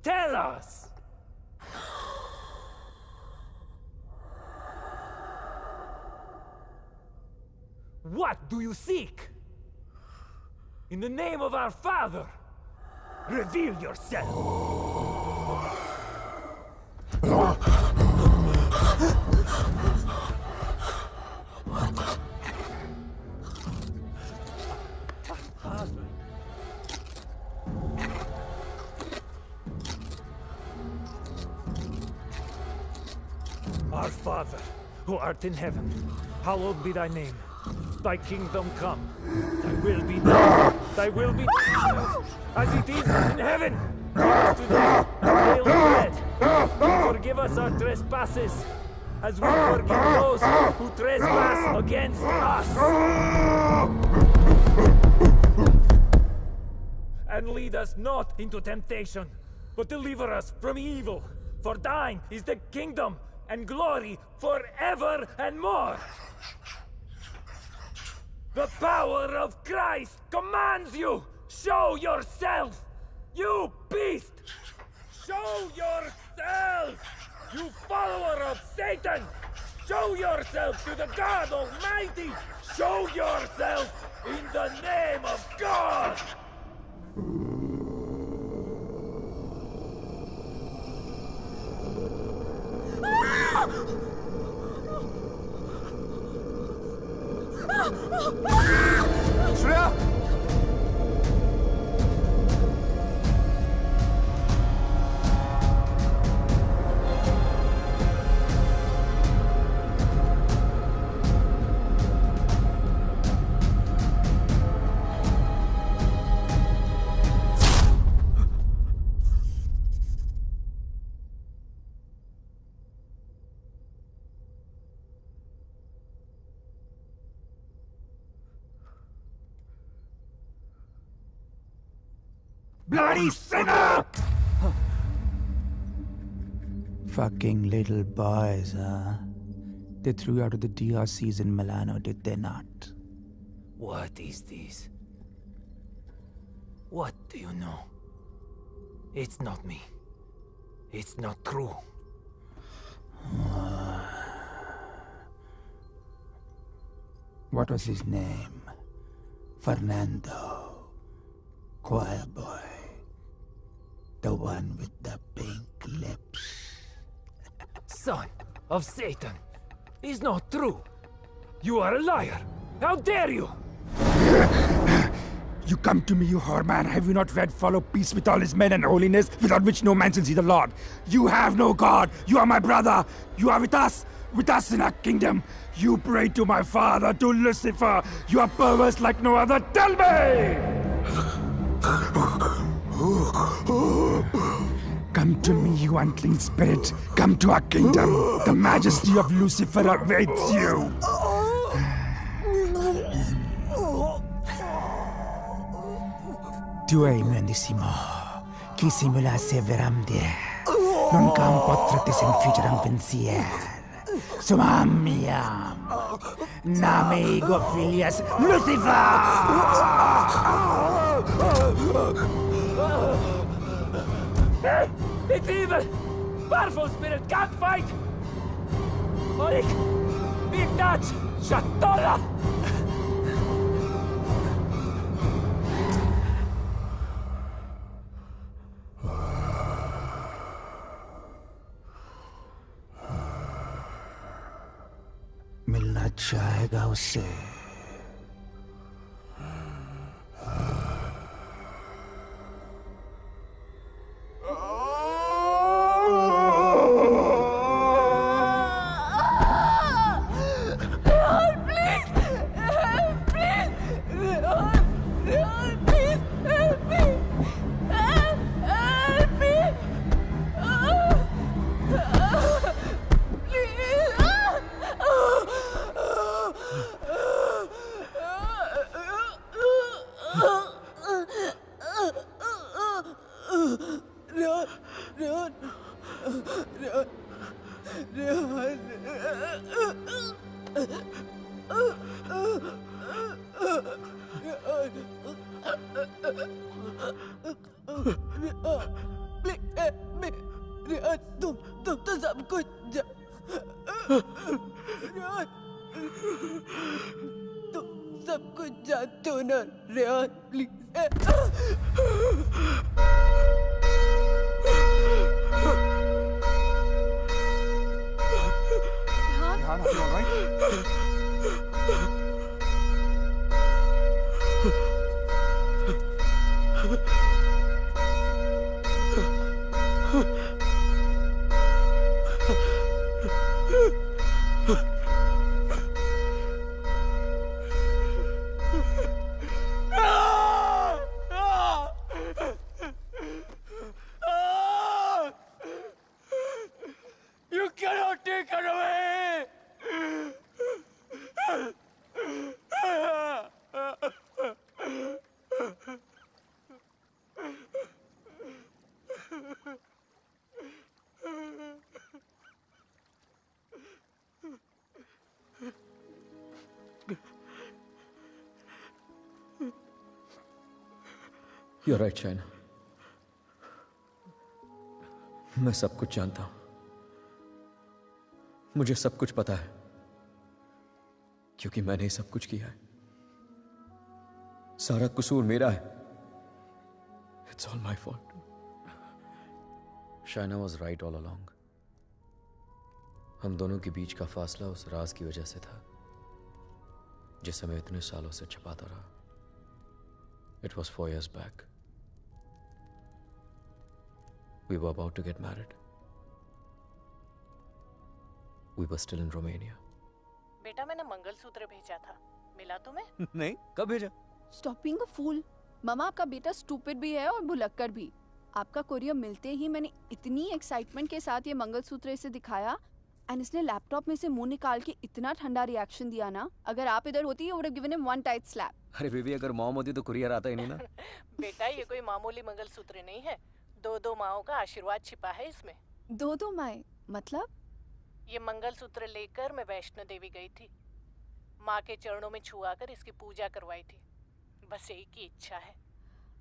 Tell us! What do you seek? In the name of our Father, reveal yourself! Our Father, who art in heaven, hallowed be thy name. Thy kingdom come. Thy will be done. Thy will be done as it is in heaven. Give us today our daily bread. And forgive us our trespasses, as we forgive those who trespass against us. And lead us not into temptation, but deliver us from evil. For thine is the kingdom and glory forever and more. The power of Christ commands you! Show yourself! You beast! Show yourself! You follower of Satan! Show yourself to the God Almighty! Show yourself in the name of God! Shreya! Bloody sinner! Fucking little boys, huh? They threw you out of the DRCs in Milano, did they not? What is this? What do you know? It's not me. It's not true. What was his name? Fernando. Choir boy. The one with the pink lips. Son of Satan. It's not true. You are a liar. How dare you? You come to me, you whoreman. Have you not read Follow Peace with all his men and holiness, without which no man shall see the Lord? You have no God. You are my brother. You are with us in our kingdom. You pray to my father, to Lucifer. You are perverse like no other. Tell me! Come to me, you unclean spirit. Come to our kingdom. The majesty of Lucifer awaits you. Tu hai mendissimo. Chi simula severam de. Non cam potratis infugeram pensier. Sumam miam. Name ego filias Lucifer! It's evil! Powerful spirit can't fight! Olik! Big Dutch! Shatola! मिलना चाहेगा उससे तुम तो सब कुछ तुम सब कुछ जानते हो ना Rehan please You cannot take her away! You're right, China. मैं सब कुछ जानता हूं. मुझे सब कुछ पता है क्योंकि मैंने ही सब कुछ किया है. सारा कसूर मेरा है. It's all my fault. Shaina was right all along. हम दोनों के बीच का फासला उस राज की वजह से था जिसे मैं इतने सालों से छिपाता रहा. It was 4 years back. We were about to get married. We were still in Romania. बेटा मैंने मंगलसूत्र भेजा था. मिला तुम्हें? नहीं, कब भेजा? Stop being a fool. मामा आपका बेटा स्टूपिड भी है और भुलक्कड़ भी. आपका कोरियर मिलते ही मैंने इतनी एक्साइटमेंट के साथ ये मंगलसूत्र इसे दिखाया एंड इसने लैपटॉप में से मुंह निकाल के इतना ठंडा रिएक्शन दिया ना. अगर आप इधर होती you would have given him one tight slap. अरे बेबी अगर मॉम होती तो कुरियर आता ही नहीं ना. बेटा ये कोई मामूली मंगलसूत्र नहीं है. 2 माओं का आशीर्वाद छिपा है इसमें. 2 माएं मतलब? ये मंगलसूत्र लेकर मैं वैष्णो देवी गई थी. माँ के चरणों में छुआकर इसकी पूजा करवाई थी. बस एक ही इच्छा है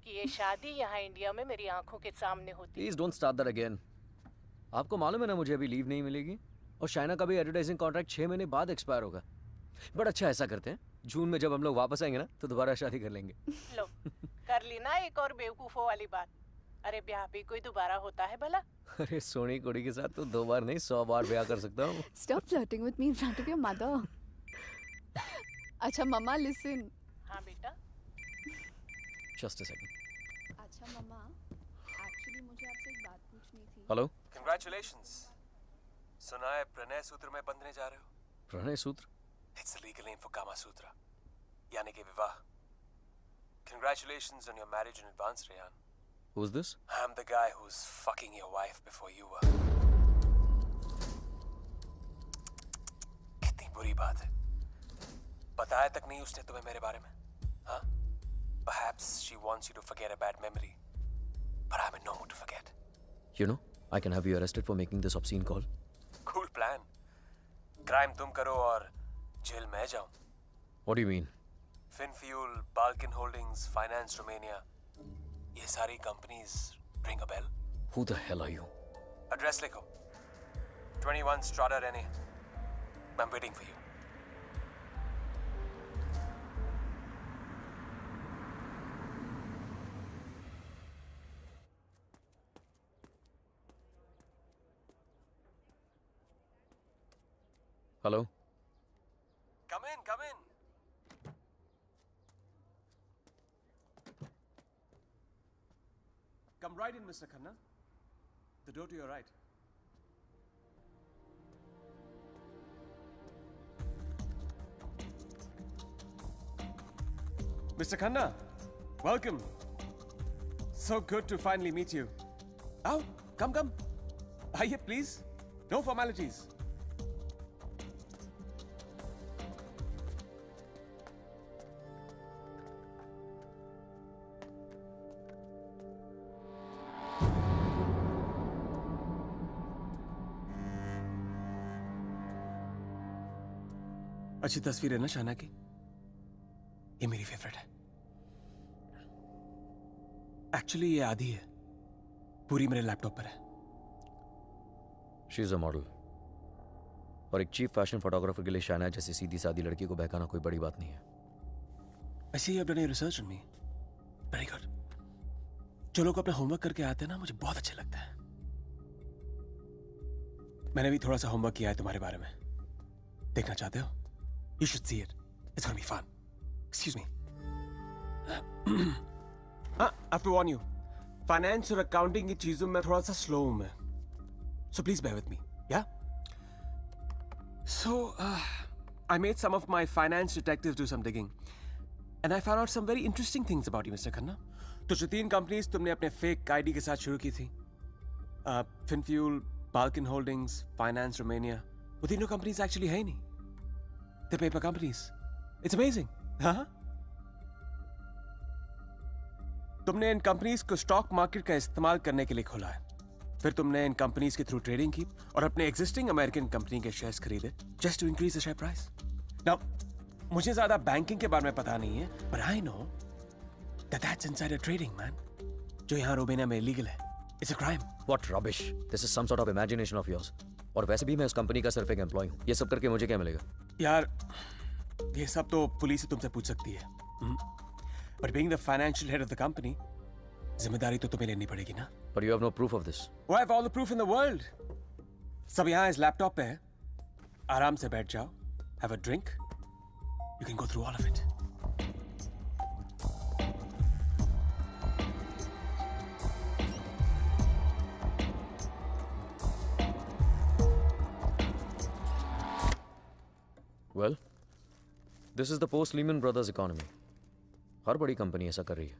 कि ये शादी यहाँ इंडिया में मेरी आंखों के सामने होती. Please don't start that again. आपको मालूम है ना मुझे अभी लीव नहीं मिलेगी और शाइना का भी एडवर्टाइजिंग कॉन्ट्रैक्ट 6 महीने बाद एक्सपायर होगा. बट अच्छा ऐसा करते हैं जून में जब हम लोग वापस आएंगे ना तो दोबारा शादी कर लेंगे. लो कर ली ना एक और बेवकूफों वाली बात. अरे ब्याह भी कोई दोबारा होता है भला? अरे सोनी कुड़ी के साथ तो 2 बार नहीं 100 बार ब्याह कर सकता हूँ. Stop flirting with me in front of your mother. अच्छा मम्मा listen. हाँ बेटा. Just a second. अच्छा मम्मा एक्चुअली मुझे आपसे एक बात पूछनी थी. हेलो. Congratulations. सुना है प्रणय सूत्र में बंधने जा रहे हो? प्रणय सूत्र? It's the legal name for Kama Sutra. यानी कि विवाह. Congratulations on your marriage in advance, Rehan. Who's this? I'm the guy who's fucking your wife before you were. कितनी बुरी बात है। बताया तक नहीं उसने तुम्हें मेरे बारे में, हाँ? Perhaps she wants you to forget a bad memory, but I'm in no mood to forget. You know, I can have you arrested for making this obscene call. Cool plan. Crime तुम करो और jail मैं जाऊं. What do you mean? Finfuel, Balkan Holdings, Finance Romania. ये सारी companies ring a bell. Who the hell are you? Address लिखो. 21 Strada Rene. I'm waiting for you. Hello? Come in, come in. Come right in, Mr. Khanna. The door to your right. Mr. Khanna, welcome. So good to finally meet you. Oh, come. Aye, please. No formalities. अच्छी तस्वीर है ना शाना की? ये मेरी favourite है। Actually ये आधी है, पूरी मेरे लैपटॉप पर है। शी इज अ मॉडल, और एक चीफ फैशन फोटोग्राफर के लिए शाना जैसी सीधी सादी लड़की को बहकाना कोई बड़ी बात नहीं है। I see you have done your research on me. Very good. जो लोग अपना होमवर्क करके आते हैं ना, मुझे बहुत अच्छा लगता है। मैंने भी थोड़ा सा होमवर्क किया है तुम्हारे बारे में। देखना चाहते हो? You should see it. It's gonna be fun. Excuse me. I have to warn you. Finance और accounting की चीजों में थोड़ा सा slow हूँ मैं. So please bear with me. Yeah? So, I made some of my finance detectives do some digging. And I found out some very interesting things about you, Mr. Khanna. तो जो 3 companies तुमने अपने fake ID के साथ शुरू की थी, Finfuel, Balkan Holdings, Finance Romania, वो तीनों कंपनीज एक्चुअली है ही नहीं. They're paper companies. It's amazing. हाँ? तुमने इन कंपनीज को स्टॉक मार्केट का इस्तेमाल करने के लिए खोला है. फिर तुमने इन कंपनीज के थ्रू ट्रेडिंग की और अपने एग्जिस्टिंग अमेरिकन कंपनी के शेयर्स खरीदे just to increase the share price. Now मुझे ज्यादा बैंकिंग के बारे में पता नहीं है, but I know that that's insider trading, man. जो यहाँ रोमेनिया में इलीगल है. It's a crime. What rubbish. This is some sort of imagination of yours. और वैसे भी मैं उस कंपनी का सिर्फ एक एम्प्लॉय हूँ. ये सब करके मुझे क्या मिलेगा? यार, ये सब तो पुलिस ही तुमसे पूछ सकती है. But being the financial head of the company, जिम्मेदारी तो तुम्हें लेनी पड़ेगी ना. But you have no proof of this. Oh, I have all the proof in the world. सब यहाँ इस लैपटॉप पे है. आराम से बैठ जाओ. Have a drink. You can go through all of it. Well, this is the post-Lehman Brothers economy. हर बड़ी कंपनी ऐसा कर रही है.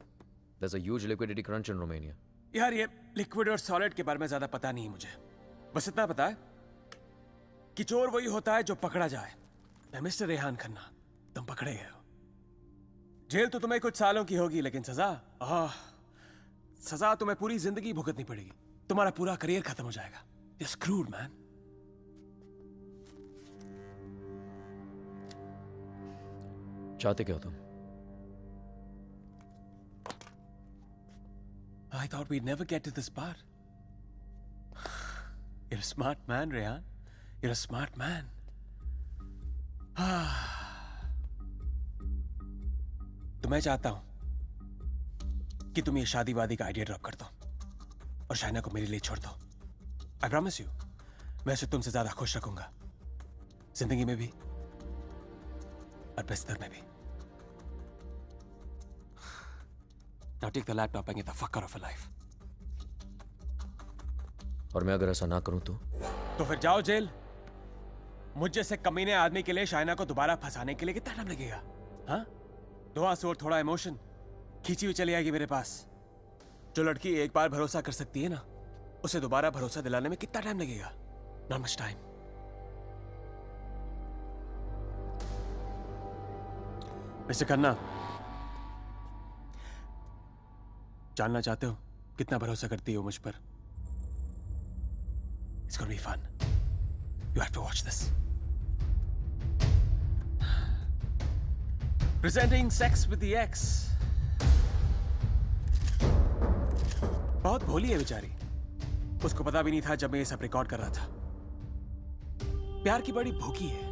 There's a huge liquidity crunch in Romania. यार ये लिक्विड और सॉलिड के बारे में ज्यादा पता नहीं है मुझे. बस इतना पता है कि चोर वही होता है जो पकड़ा जाए. मैं मिस्टर रेहान खन्ना, तुम पकड़े गए हो. जेल तो तुम्हें कुछ सालों की होगी, लेकिन सजा तुम्हें पूरी जिंदगी भुगतनी पड़ेगी. तुम्हारा पूरा करियर खत्म हो जाएगा. You're screwed, man. चाहते क्या हो तुम? I thought we'd never get to this part. You're a smart man, Rehan. You're a smart man. तो मैं चाहता हूं कि तुम ये शादी वादी का आइडिया ड्रॉप कर दो और शाइना को मेरे लिए छोड़ दो. I promise you, मैं उसे तुमसे ज्यादा खुश रखूंगा, जिंदगी में भी और बिस्तर में भी. Now take the laptop and get the fuck out of her life. और मैं अगर ऐसा ना करूं तो फिर जाओ जेल. मुझ जैसे कमीने आदमी के लिए शाइना को दोबारा फंसाने के लिए कितना टाइम लगेगा? हाँ? 2 आंसू और थोड़ा इमोशन, खींची हुई चली आएगी मेरे पास. जो लड़की एक बार भरोसा कर सकती है ना, उसे दोबारा भरोसा दिलाने में कितना टाइम लगेगा? Not much time. Mister Khanna, जानना चाहते हो कितना भरोसा करती हो मुझ पर? It's gonna be fun. You have to watch this. Presenting Sex with the Ex. बहुत भोली है बेचारी। उसको पता भी नहीं था जब मैं ये सब रिकॉर्ड कर रहा था। प्यार की बड़ी भूखी है।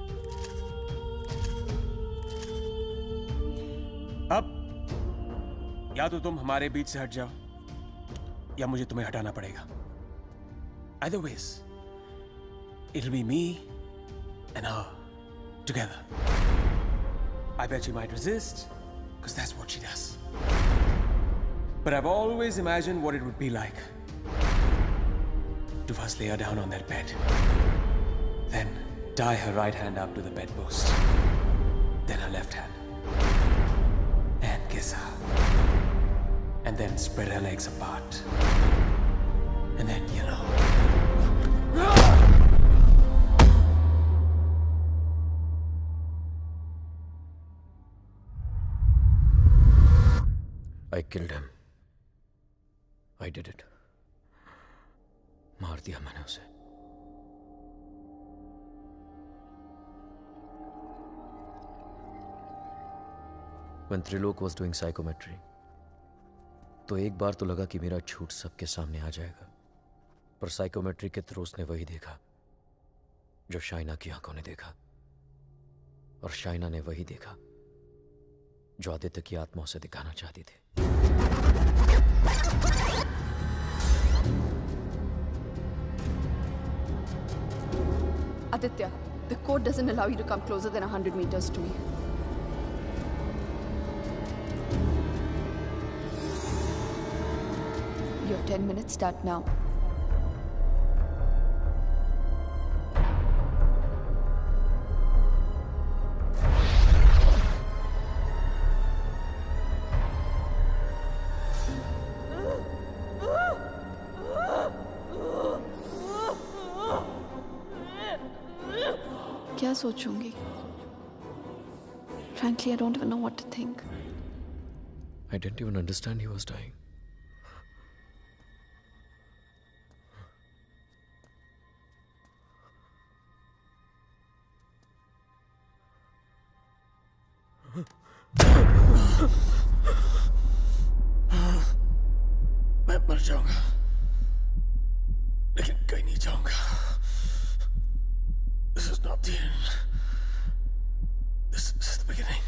अब या तो तुम हमारे बीच से हट जाओ या मुझे तुम्हें हटाना पड़ेगा। Either ways, it'll be me and her together. I bet she might resist, because that's what she does. But I've always imagined what it would be like to first lay her down on that bed, then tie her right hand up to the bedpost, then her left hand, and kiss her, and then spread her legs apart, and then, you know. I killed him. I did it. मार दिया मैंने उसे। When Trilok was doing psychometry, तो एक बार तो लगा कि मेरा झूठ सबके सामने आ जाएगा, पर साइकोमेट्री के थ्रू उसने वही देखा जो शाइना की आंखों ने देखा, और शाइना ने वही देखा जो आदित्य की आत्मा उसे दिखाना चाहती थी। Aditya, the code doesn't allow you to come closer than 100 meters to me. Your 10 minutes start now. क्या सोचूंगी? Frankly, I don't even know what to think. I didn't even understand he was dying. मैं मर जाऊंगा, लेकिन कहीं नहीं जाऊंगा। This is not the end. This is the beginning.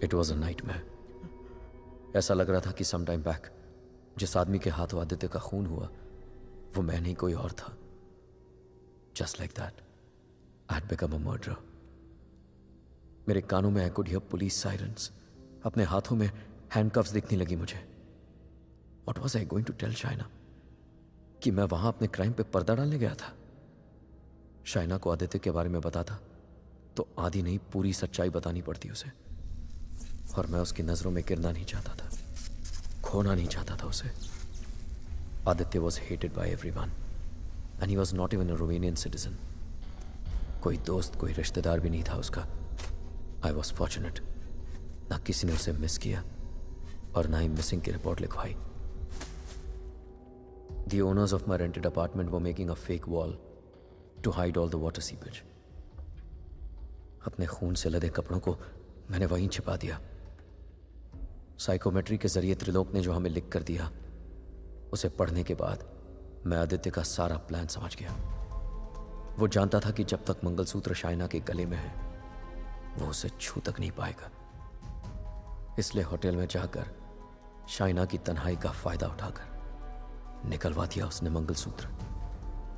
It was a nightmare. ऐसा लग रहा था कि some time back जिस आदमी के हाथों आदित्य का खून हुआ वो मैं नहीं कोई और था। Just like that, I had become a murderer. मेरे कानों में I could hear police sirens. अपने हाथों में handcuffs दिखने लगी मुझे। What was I going to tell Shaina? कि मैं वहां अपने क्राइम पे पर्दा डालने गया था। शाइना को आदित्य के बारे में बताता तो आधी नहीं पूरी सच्चाई बतानी पड़ती उसे, और मैं उसकी नजरों में गिरना नहीं चाहता था, खोना नहीं चाहता था उसे। Aditya was hated by everyone, and he was not even a Romanian citizen. कोई दोस्त कोई रिश्तेदार भी नहीं था उसका। I was fortunate. ना किसी ने उसे मिस किया और ना ही मिसिंग की रिपोर्ट लिखवाई। The owners of my rented apartment were making a fake wall to hide all the water seepage. अपने खून से लदे कपड़ों को मैंने वहीं छिपा दिया। साइकोमेट्री के जरिए त्रिलोक ने जो हमें लिख कर दिया उसे पढ़ने के बाद मैं आदित्य का सारा प्लान समझ गया। वो जानता था कि जब तक मंगलसूत्र शाइना के गले में है वो उसे छू तक नहीं पाएगा। इसलिए होटल में जाकर शाइना की तन्हाई का फायदा उठाकर निकलवा दिया उसने मंगलसूत्र,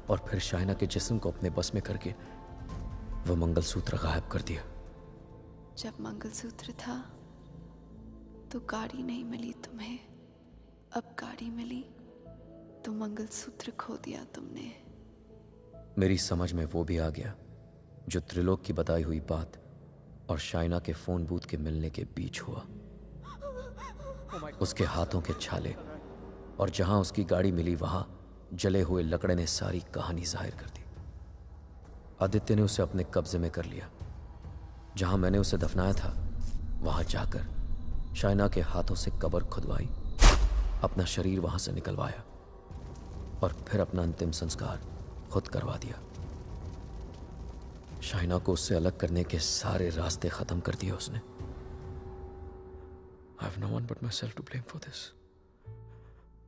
और फिर शाइना के जिस्म को अपने बस में करके वो मंगलसूत्र गायब कर दिया। जब मंगलसूत्र था तो गाड़ी नहीं मिली तुम्हें, अब गाड़ी मिली तो मंगलसूत्र खो दिया तुमने। मेरी समझ में वो भी आ गया जो त्रिलोक की बताई हुई बात और शाइना के फोन बूथ के मिलने के बीच हुआ। उसके हाथों के छाले और जहां उसकी गाड़ी मिली वहां जले हुए लकड़े ने सारी कहानी जाहिर कर दी। आदित्य ने उसे अपने कब्जे में कर लिया। जहां मैंने उसे दफनाया था वहां जाकर शाइना के हाथों से कब्र खुदवाई, अपना शरीर वहां से निकलवाया और फिर अपना अंतिम संस्कार खुद करवा दिया। शाइना को उससे अलग करने के सारे रास्ते खत्म कर दिए उसने। I have no one but myself to blame for this.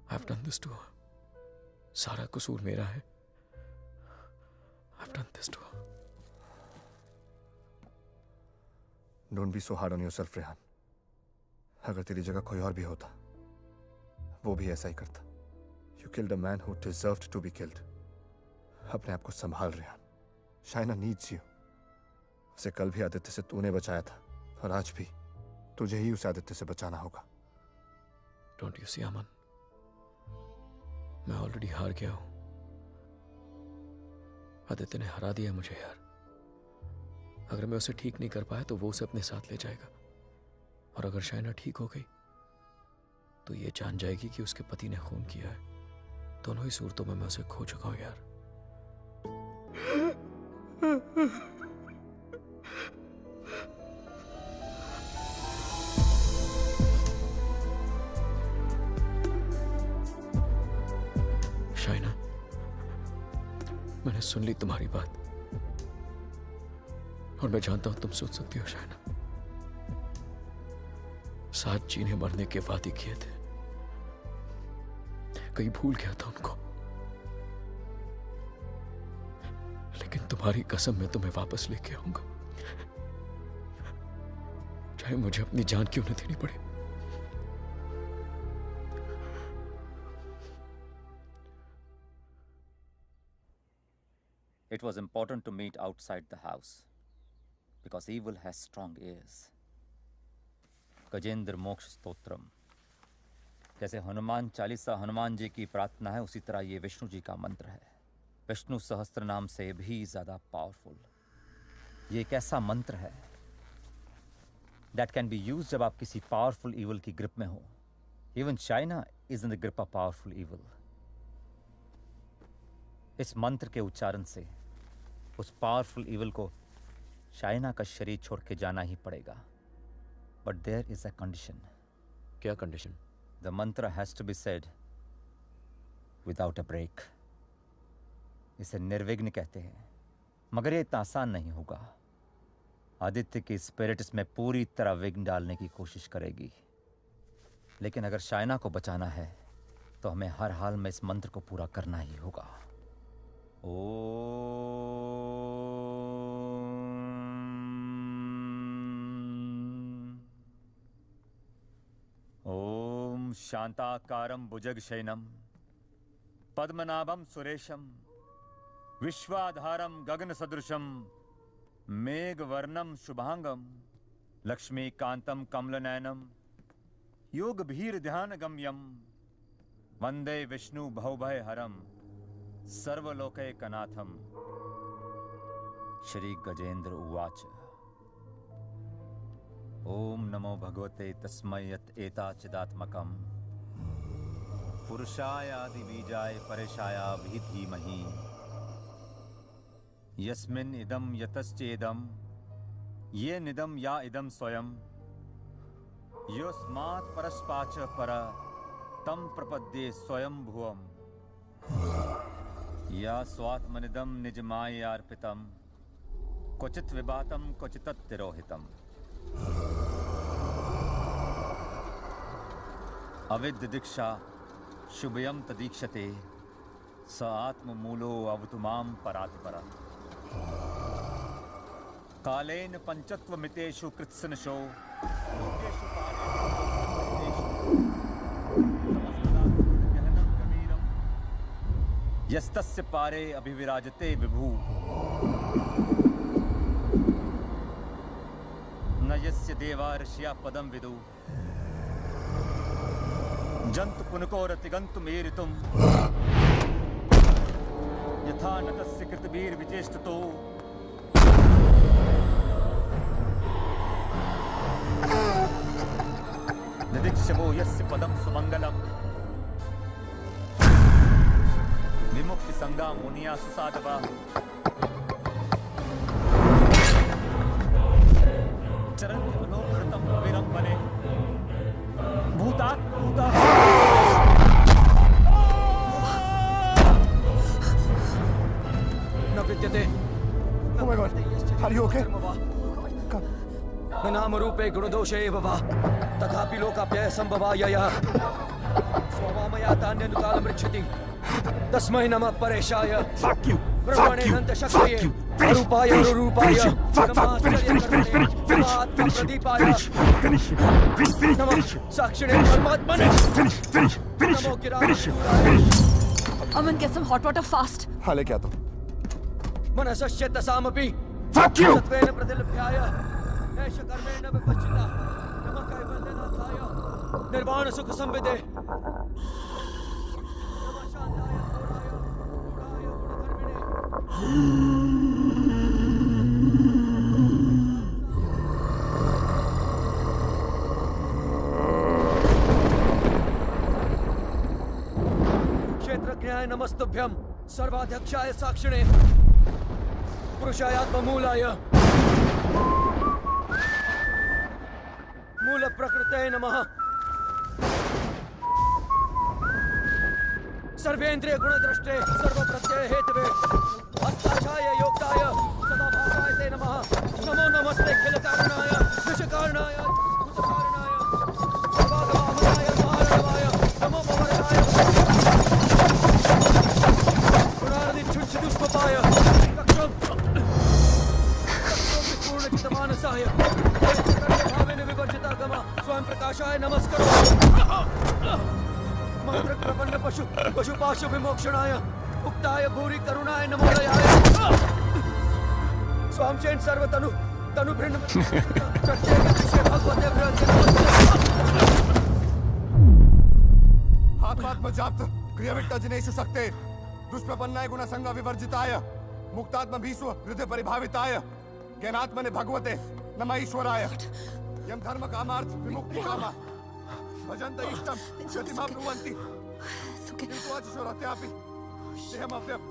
I have done this to her. सारा कसूर मेरा है। I have done this to her. Don't be so hard on yourself, Rehan. अगर तेरी जगह कोई और भी होता, वो भी ऐसा ही करता। You killed a man who deserved to be killed. अपने आप को संभाल रेहान। Shaina needs you. उसे कल भी आदित्य से तूने बचाया था और आज भी तुझे ही उस आदित्य से बचाना होगा। Don't you see, अमन? मैं ऑलरेडी हार गया हूं। आदित्य ने हरा दिया मुझे यार। अगर मैं उसे ठीक नहीं कर पाया तो वो उसे अपने साथ ले जाएगा, और अगर शाइना ठीक हो गई तो ये जान जाएगी कि उसके पति ने खून किया है। दोनों ही सूरतों में मैं उसे खो चुका हूं यार। शाइना, मैंने सुन ली तुम्हारी बात और मैं जानता हूं तुम सोच सकती हो शाइना। साथ जीने मरने के वादे किए थे, कहीं भूल गया था उनको, लेकिन तुम्हारी कसम मैं तुम्हें वापस लेके आऊंगा, चाहे मुझे अपनी जान क्यों न देनी पड़े। It was important to meet outside the house because evil has strong ears. Gajendra मोक्ष स्तोत्रम, जैसे हनुमान चालीसा हनुमान जी की प्रार्थना है, उसी तरह ये विष्णु जी का मंत्र है। विष्णु सहस्त्र नाम से भी ज्यादा पावरफुल। ये एक ऐसा मंत्र है that can be used जब आप किसी पावरफुल evil की ग्रिप में हो। Even China is in the grip of powerful evil. इस मंत्र के उच्चारण से उस पावरफुल इविल को शाइना का शरीर छोड़ के जाना ही पड़ेगा। But there is a condition. क्या condition? The mantra has to be said without a break. इसे निर्विघ्न कहते हैं, मगर ये इतना आसान नहीं होगा। आदित्य की स्पिरिट इसमें पूरी तरह विघ्न डालने की कोशिश करेगी, लेकिन अगर शाइना को बचाना है तो हमें हर हाल में इस मंत्र को पूरा करना ही होगा। ओम शांताकारं भुजगशयनं पद्मनाभं सुरेशं विश्वाधारं गगनसदृशं मेघवर्णं शुभांगं लक्ष्मीकान्तं कमलनयनं योगभीर्ध्यानगम्यं वंदे विष्णु भवभयहरं सर्वलोकैकनाथं। श्री गजेंद्र उवाच। ओम नमो भगवते तस्मै यत् एताचिदात्मकं पुरुषायादि बीजाय परेशाय धीमहि यस्मिन् इदं यतश्चेदं ये निदं या इदं स्वयं योस्मात् परस्पाच पर तं प्रपद्ये स्वयं भुवम् या स्वात्मनिदं निजमायार्पितं क्वचित् विभातं क्वचित् तिरोहितम्। अविद्य दीक्षा शुभयं तदीक्षते स आत्ममूलो अवतु मां परात्परः। कालेन पंचत्वमितेषु कृत्सनशो लोकेषु यस्तस्य पारे अभिविराजते विभु न यस्य देवा ऋषिया पदं विदु जन्तु पुनकोरतिगन्तुमेरितुम् यथा न तस्य कृतवीर्विचेष्टतो दिदिक्षवो यस्य पदं सुमंगलम विमुक्ति संगा मुनिया सुसाधवा चरन्ति मनोकृतं अविरं वने भूतात् भूतात् न विद्यते। Oh my God, are you okay? न नाम रूपे गुणदोषे एव वा तथापि लोकाप्यय संभवायया स्ववामया तान्यनुकालं रक्षति तस्मै नमः परेशाय ब्रह्मणेऽनन्त शक्तये अरूपाय अरूपाय नमः साक्षिणे परमात्मने नमो गिराय। Aman, get some hot water fast. हाँ लेके आता हूँ। मनसश्चेतसामपि सत्त्वेन प्रतिलभ्याय एष कर्मेण विपश्चिता नमः कैवल्यनाथाय निर्वाण सुख संविदे नमः शान्ताय घोराय गूढाय गुणधर्मिणे क्षेत्रज्ञाय नमस्तुभ्यं सर्वाध्यक्षाय साक्षिणे पुरुषाय आत्ममूलाय मूल प्रकृते नमः सर्वेन्द्रिय गुणद्रष्टे सर्वप्रत्यय हेतवे हस्ताक्षाय योक्ताय सदाभासाय ते नमः नमो नमस्ते खिलकारणाय निष्कारणाय भूतकारणाय सर्वागमामयाय महारणवाय नमो भवरणाय गुणादिच्छुच्छिदुष्पपाय पूर्णचितमानसाय विवर्जितागम स्वयं प्रकाशाय नमस्करो मंत्र प्रपन्न पशु पशुपाशु विमोक्षणाय मुक्ताय भूरि करुणाय नमोदयाय स्वामचेन सर्वतनु तनु भिन्न प्रत्येक विषय भगवते भ्रंति आत्मात्मजाप्त क्रियाविट्ट जनेषु शक्ते दुष्प्रपन्नाय गुणसंग विवर्जिताय मुक्तात्म भीष्व हृदय परिभाविताय ज्ञानात्मने भगवते नमः ईश्वराय यम धर्म कामार्थ विमुक्ति कामा भजन्त इष्टम गतिमाप्नुवन्ति किन्तु अचशोरत्यापि देहमव्यं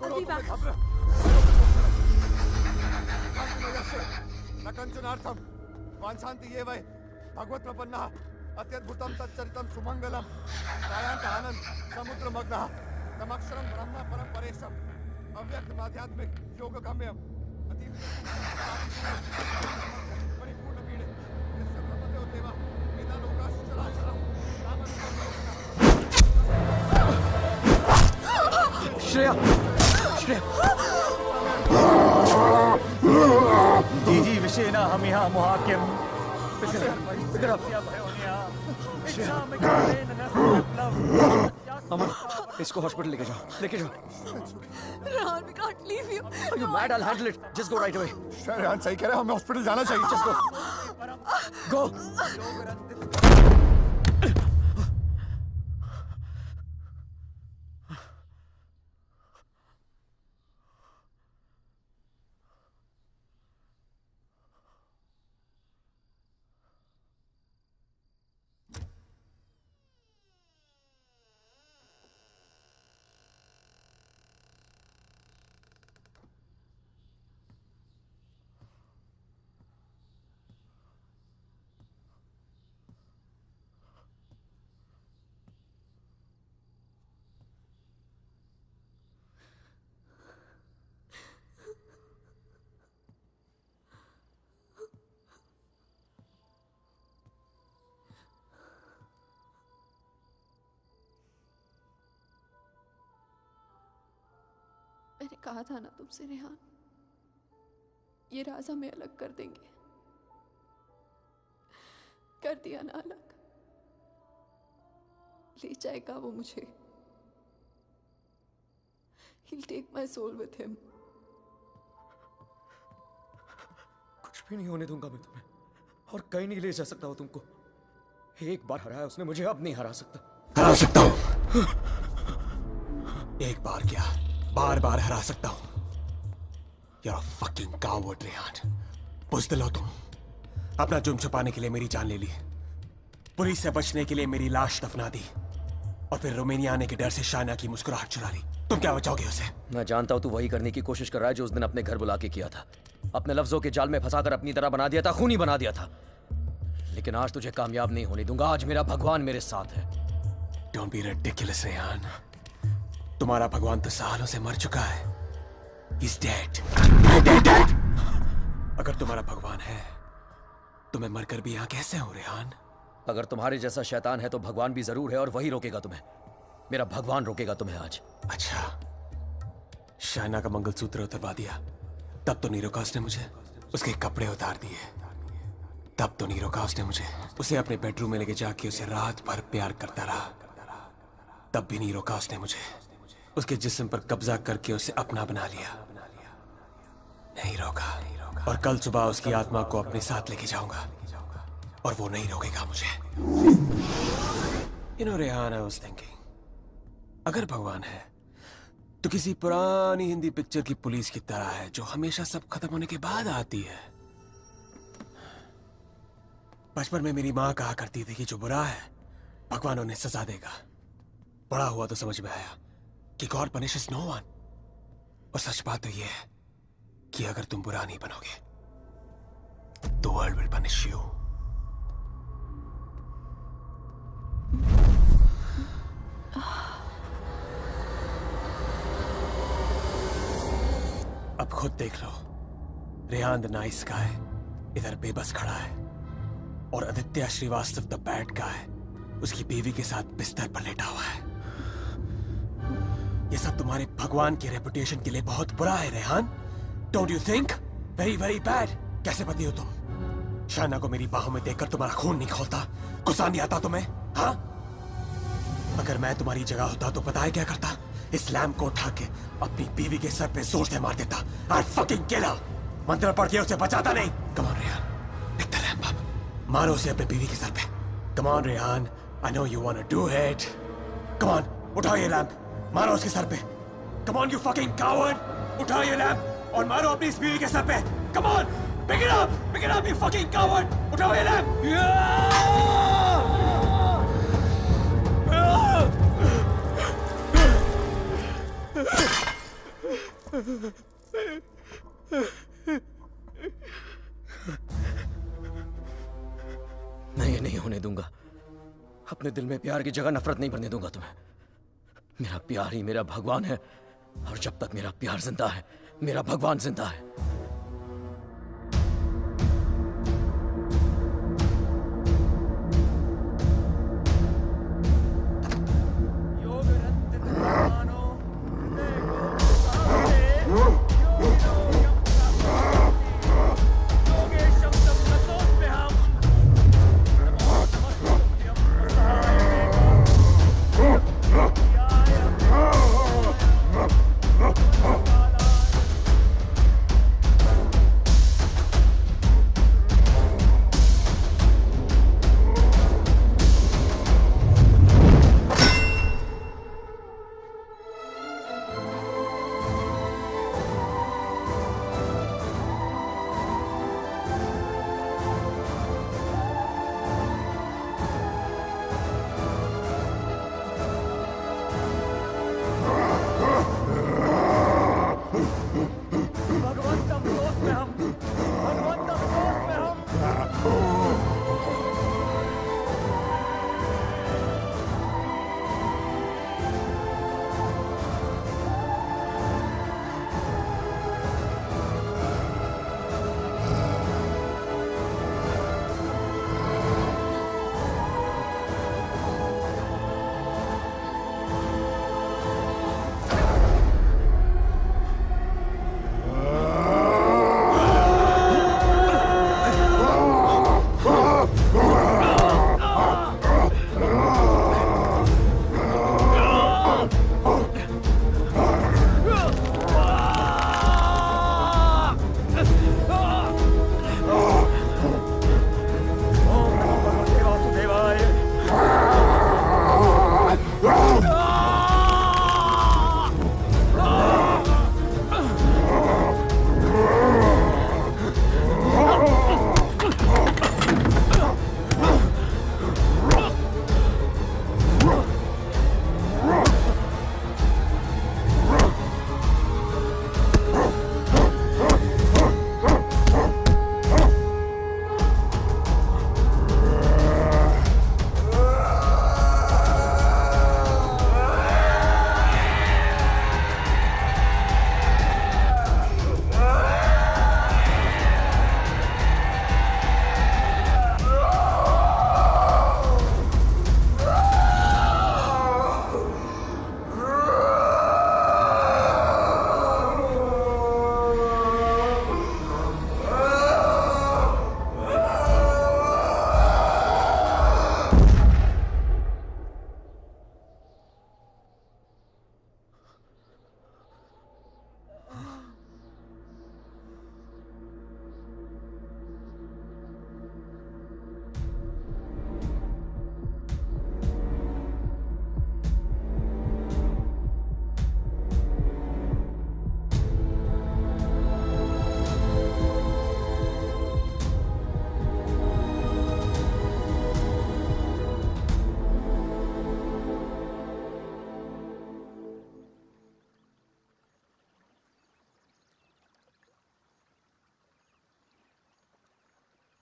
करोतु मे भद्र कान्तिमयस्य न कञ्चनार्थं वाञ्छन्ति ये वै भगवत्प्रपन्नः अत्यद्भुतं तच्चरितं सुमङ्गलं दायान्त आनन्द समुद्रमग्नः तमक्षरं ब्रह्म परं परेशम् अव्यक्तमाध्यात्मिक योगगम्यम् श्रेया श्रेया जीजी विषेण हम यहाँ मुहाक्यम अमन इसको हॉस्पिटल लेके जाओ Rehan, we can't leave you. Are you mad? I'll handle it. Just go right away. Rehan सही कह रहे हैं, हमें हॉस्पिटल जाना चाहिए। Just go. मैंने कहा था ना तुमसे रेहान, ये राज हमें अलग कर देंगे। कर दिया ना अलग। ले जाएगा वो मुझे। He'll take my soul with him. कुछ भी नहीं होने दूंगा मैं तुम्हें, और कहीं नहीं ले जा सकता हूँ तुमको। एक बार हराया उसने मुझे, अब नहीं हरा सकता। हरा सकता हूँ। एक बार क्या, बार बार हरा सकता हूँ। You're a fucking coward, Rehan. बुज़दिल हो तुम। अपना जुर्म छुपाने के लिए मेरी जान ले ली। पुलिस से बचने के लिए मेरी लाश दफना दी और फिर रोमानिया आने के डर से शाइना की मुस्कुराहट चुरा ली। तुम क्या बचाओगे उसे? मैं जानता हूं तू वही करने की कोशिश कर रहा है जो उस दिन अपने घर बुला के किया था। अपने लफ्जों के जाल में फंसाकर अपनी तरह बना दिया था, खूनी बना दिया था। लेकिन आज तुझे कामयाब नहीं होने दूंगा। आज मेरा भगवान मेरे साथ है। Don't be ridiculous, Rehan. तुम्हारा भगवान तो सालों से मर चुका है। He's dead. Dead. अगर तुम्हारा भगवान है तो मैं मरकर भी यहाँ कैसे हूँ रेहान? अगर तुम्हारे जैसा शैतान है तो भगवान भी जरूर है और वही रोकेगा तुम्हें। मेरा भगवान रोकेगा तुम्हें आज। अच्छा, शाइना का मंगलसूत्र उतरवा दिया तब तो नीरोकास ने मुझे उसके कपड़े उतार दिए। तब तो नीरोकास ने मुझे उसे अपने बेडरूम में लेके जाके उसे रात भर प्यार करता रहा। तब भी नीरोकास ने मुझे उसके जिस्म पर कब्जा करके उसे अपना बना लिया। नहीं रोका और कल सुबह उसकी आत्मा को अपने साथ लेके जाऊंगा और वो नहीं रोकेगा मुझे। You know, Rehan, I was thinking, अगर भगवान है तो किसी पुरानी हिंदी पिक्चर की पुलिस की तरह है जो हमेशा सब खत्म होने के बाद आती है। बचपन में मेरी माँ कहा करती थी कि जो बुरा है भगवान उन्हें सजा देगा। बड़ा हुआ तो समझ में आया कि गॉड पनिशेस नो वन। और सच बात तो यह है कि अगर तुम बुरा नहीं बनोगे तो वर्ल्ड विल पनिश यू। अब खुद देख लो, रेहान द नाइस गाय इधर बेबस खड़ा है और Aditya Shrivastava the bad guy उसकी बीवी के साथ बिस्तर पर लेटा हुआ है। ये सब तुम्हारे भगवान की रेपुटेशन के लिए बहुत बुरा है Rehan. Don't you think? Very very bad. कैसे पति हो तुम? शाइना को मेरी बाहों में देखकर तुम्हारा खून नहीं खौलता? गुस्सा नहीं आता तुम्हें? हाँ, अगर मैं तुम्हारी जगह होता तो पता है क्या करता? इस लैम्प को उठा के अपनी बीवी के सर पे जोर से मार देता। I'd fucking kill her। मंत्र पढ़ के उसे बचाता नहीं। Come on Rehan, pick the lamp up। मारो उसे अपने बीवी के सर पे। Come on Rehan, I know you wanna do it। Come on, उठाओ ये लैम्प, मारो उसके सर पे। Come on you fucking coward, उठाओ ये लैम्प और मारो अपनी इस बीवी के सर पे। Come on, pick it up you fucking coward, उठाओ ये लैम्प। मैं ये नहीं होने दूंगा। अपने दिल में प्यार की जगह नफरत नहीं भरने दूंगा तुम्हें। मेरा प्यार ही मेरा भगवान है और जब तक मेरा प्यार जिंदा है मेरा भगवान जिंदा है।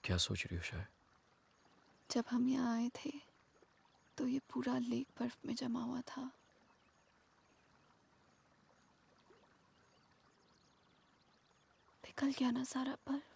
क्या सोच रही हो शायद? जब हम यहाँ आए थे तो ये पूरा लेक बर्फ में जमा हुआ था। पिघल गया ना सारा बर्फ।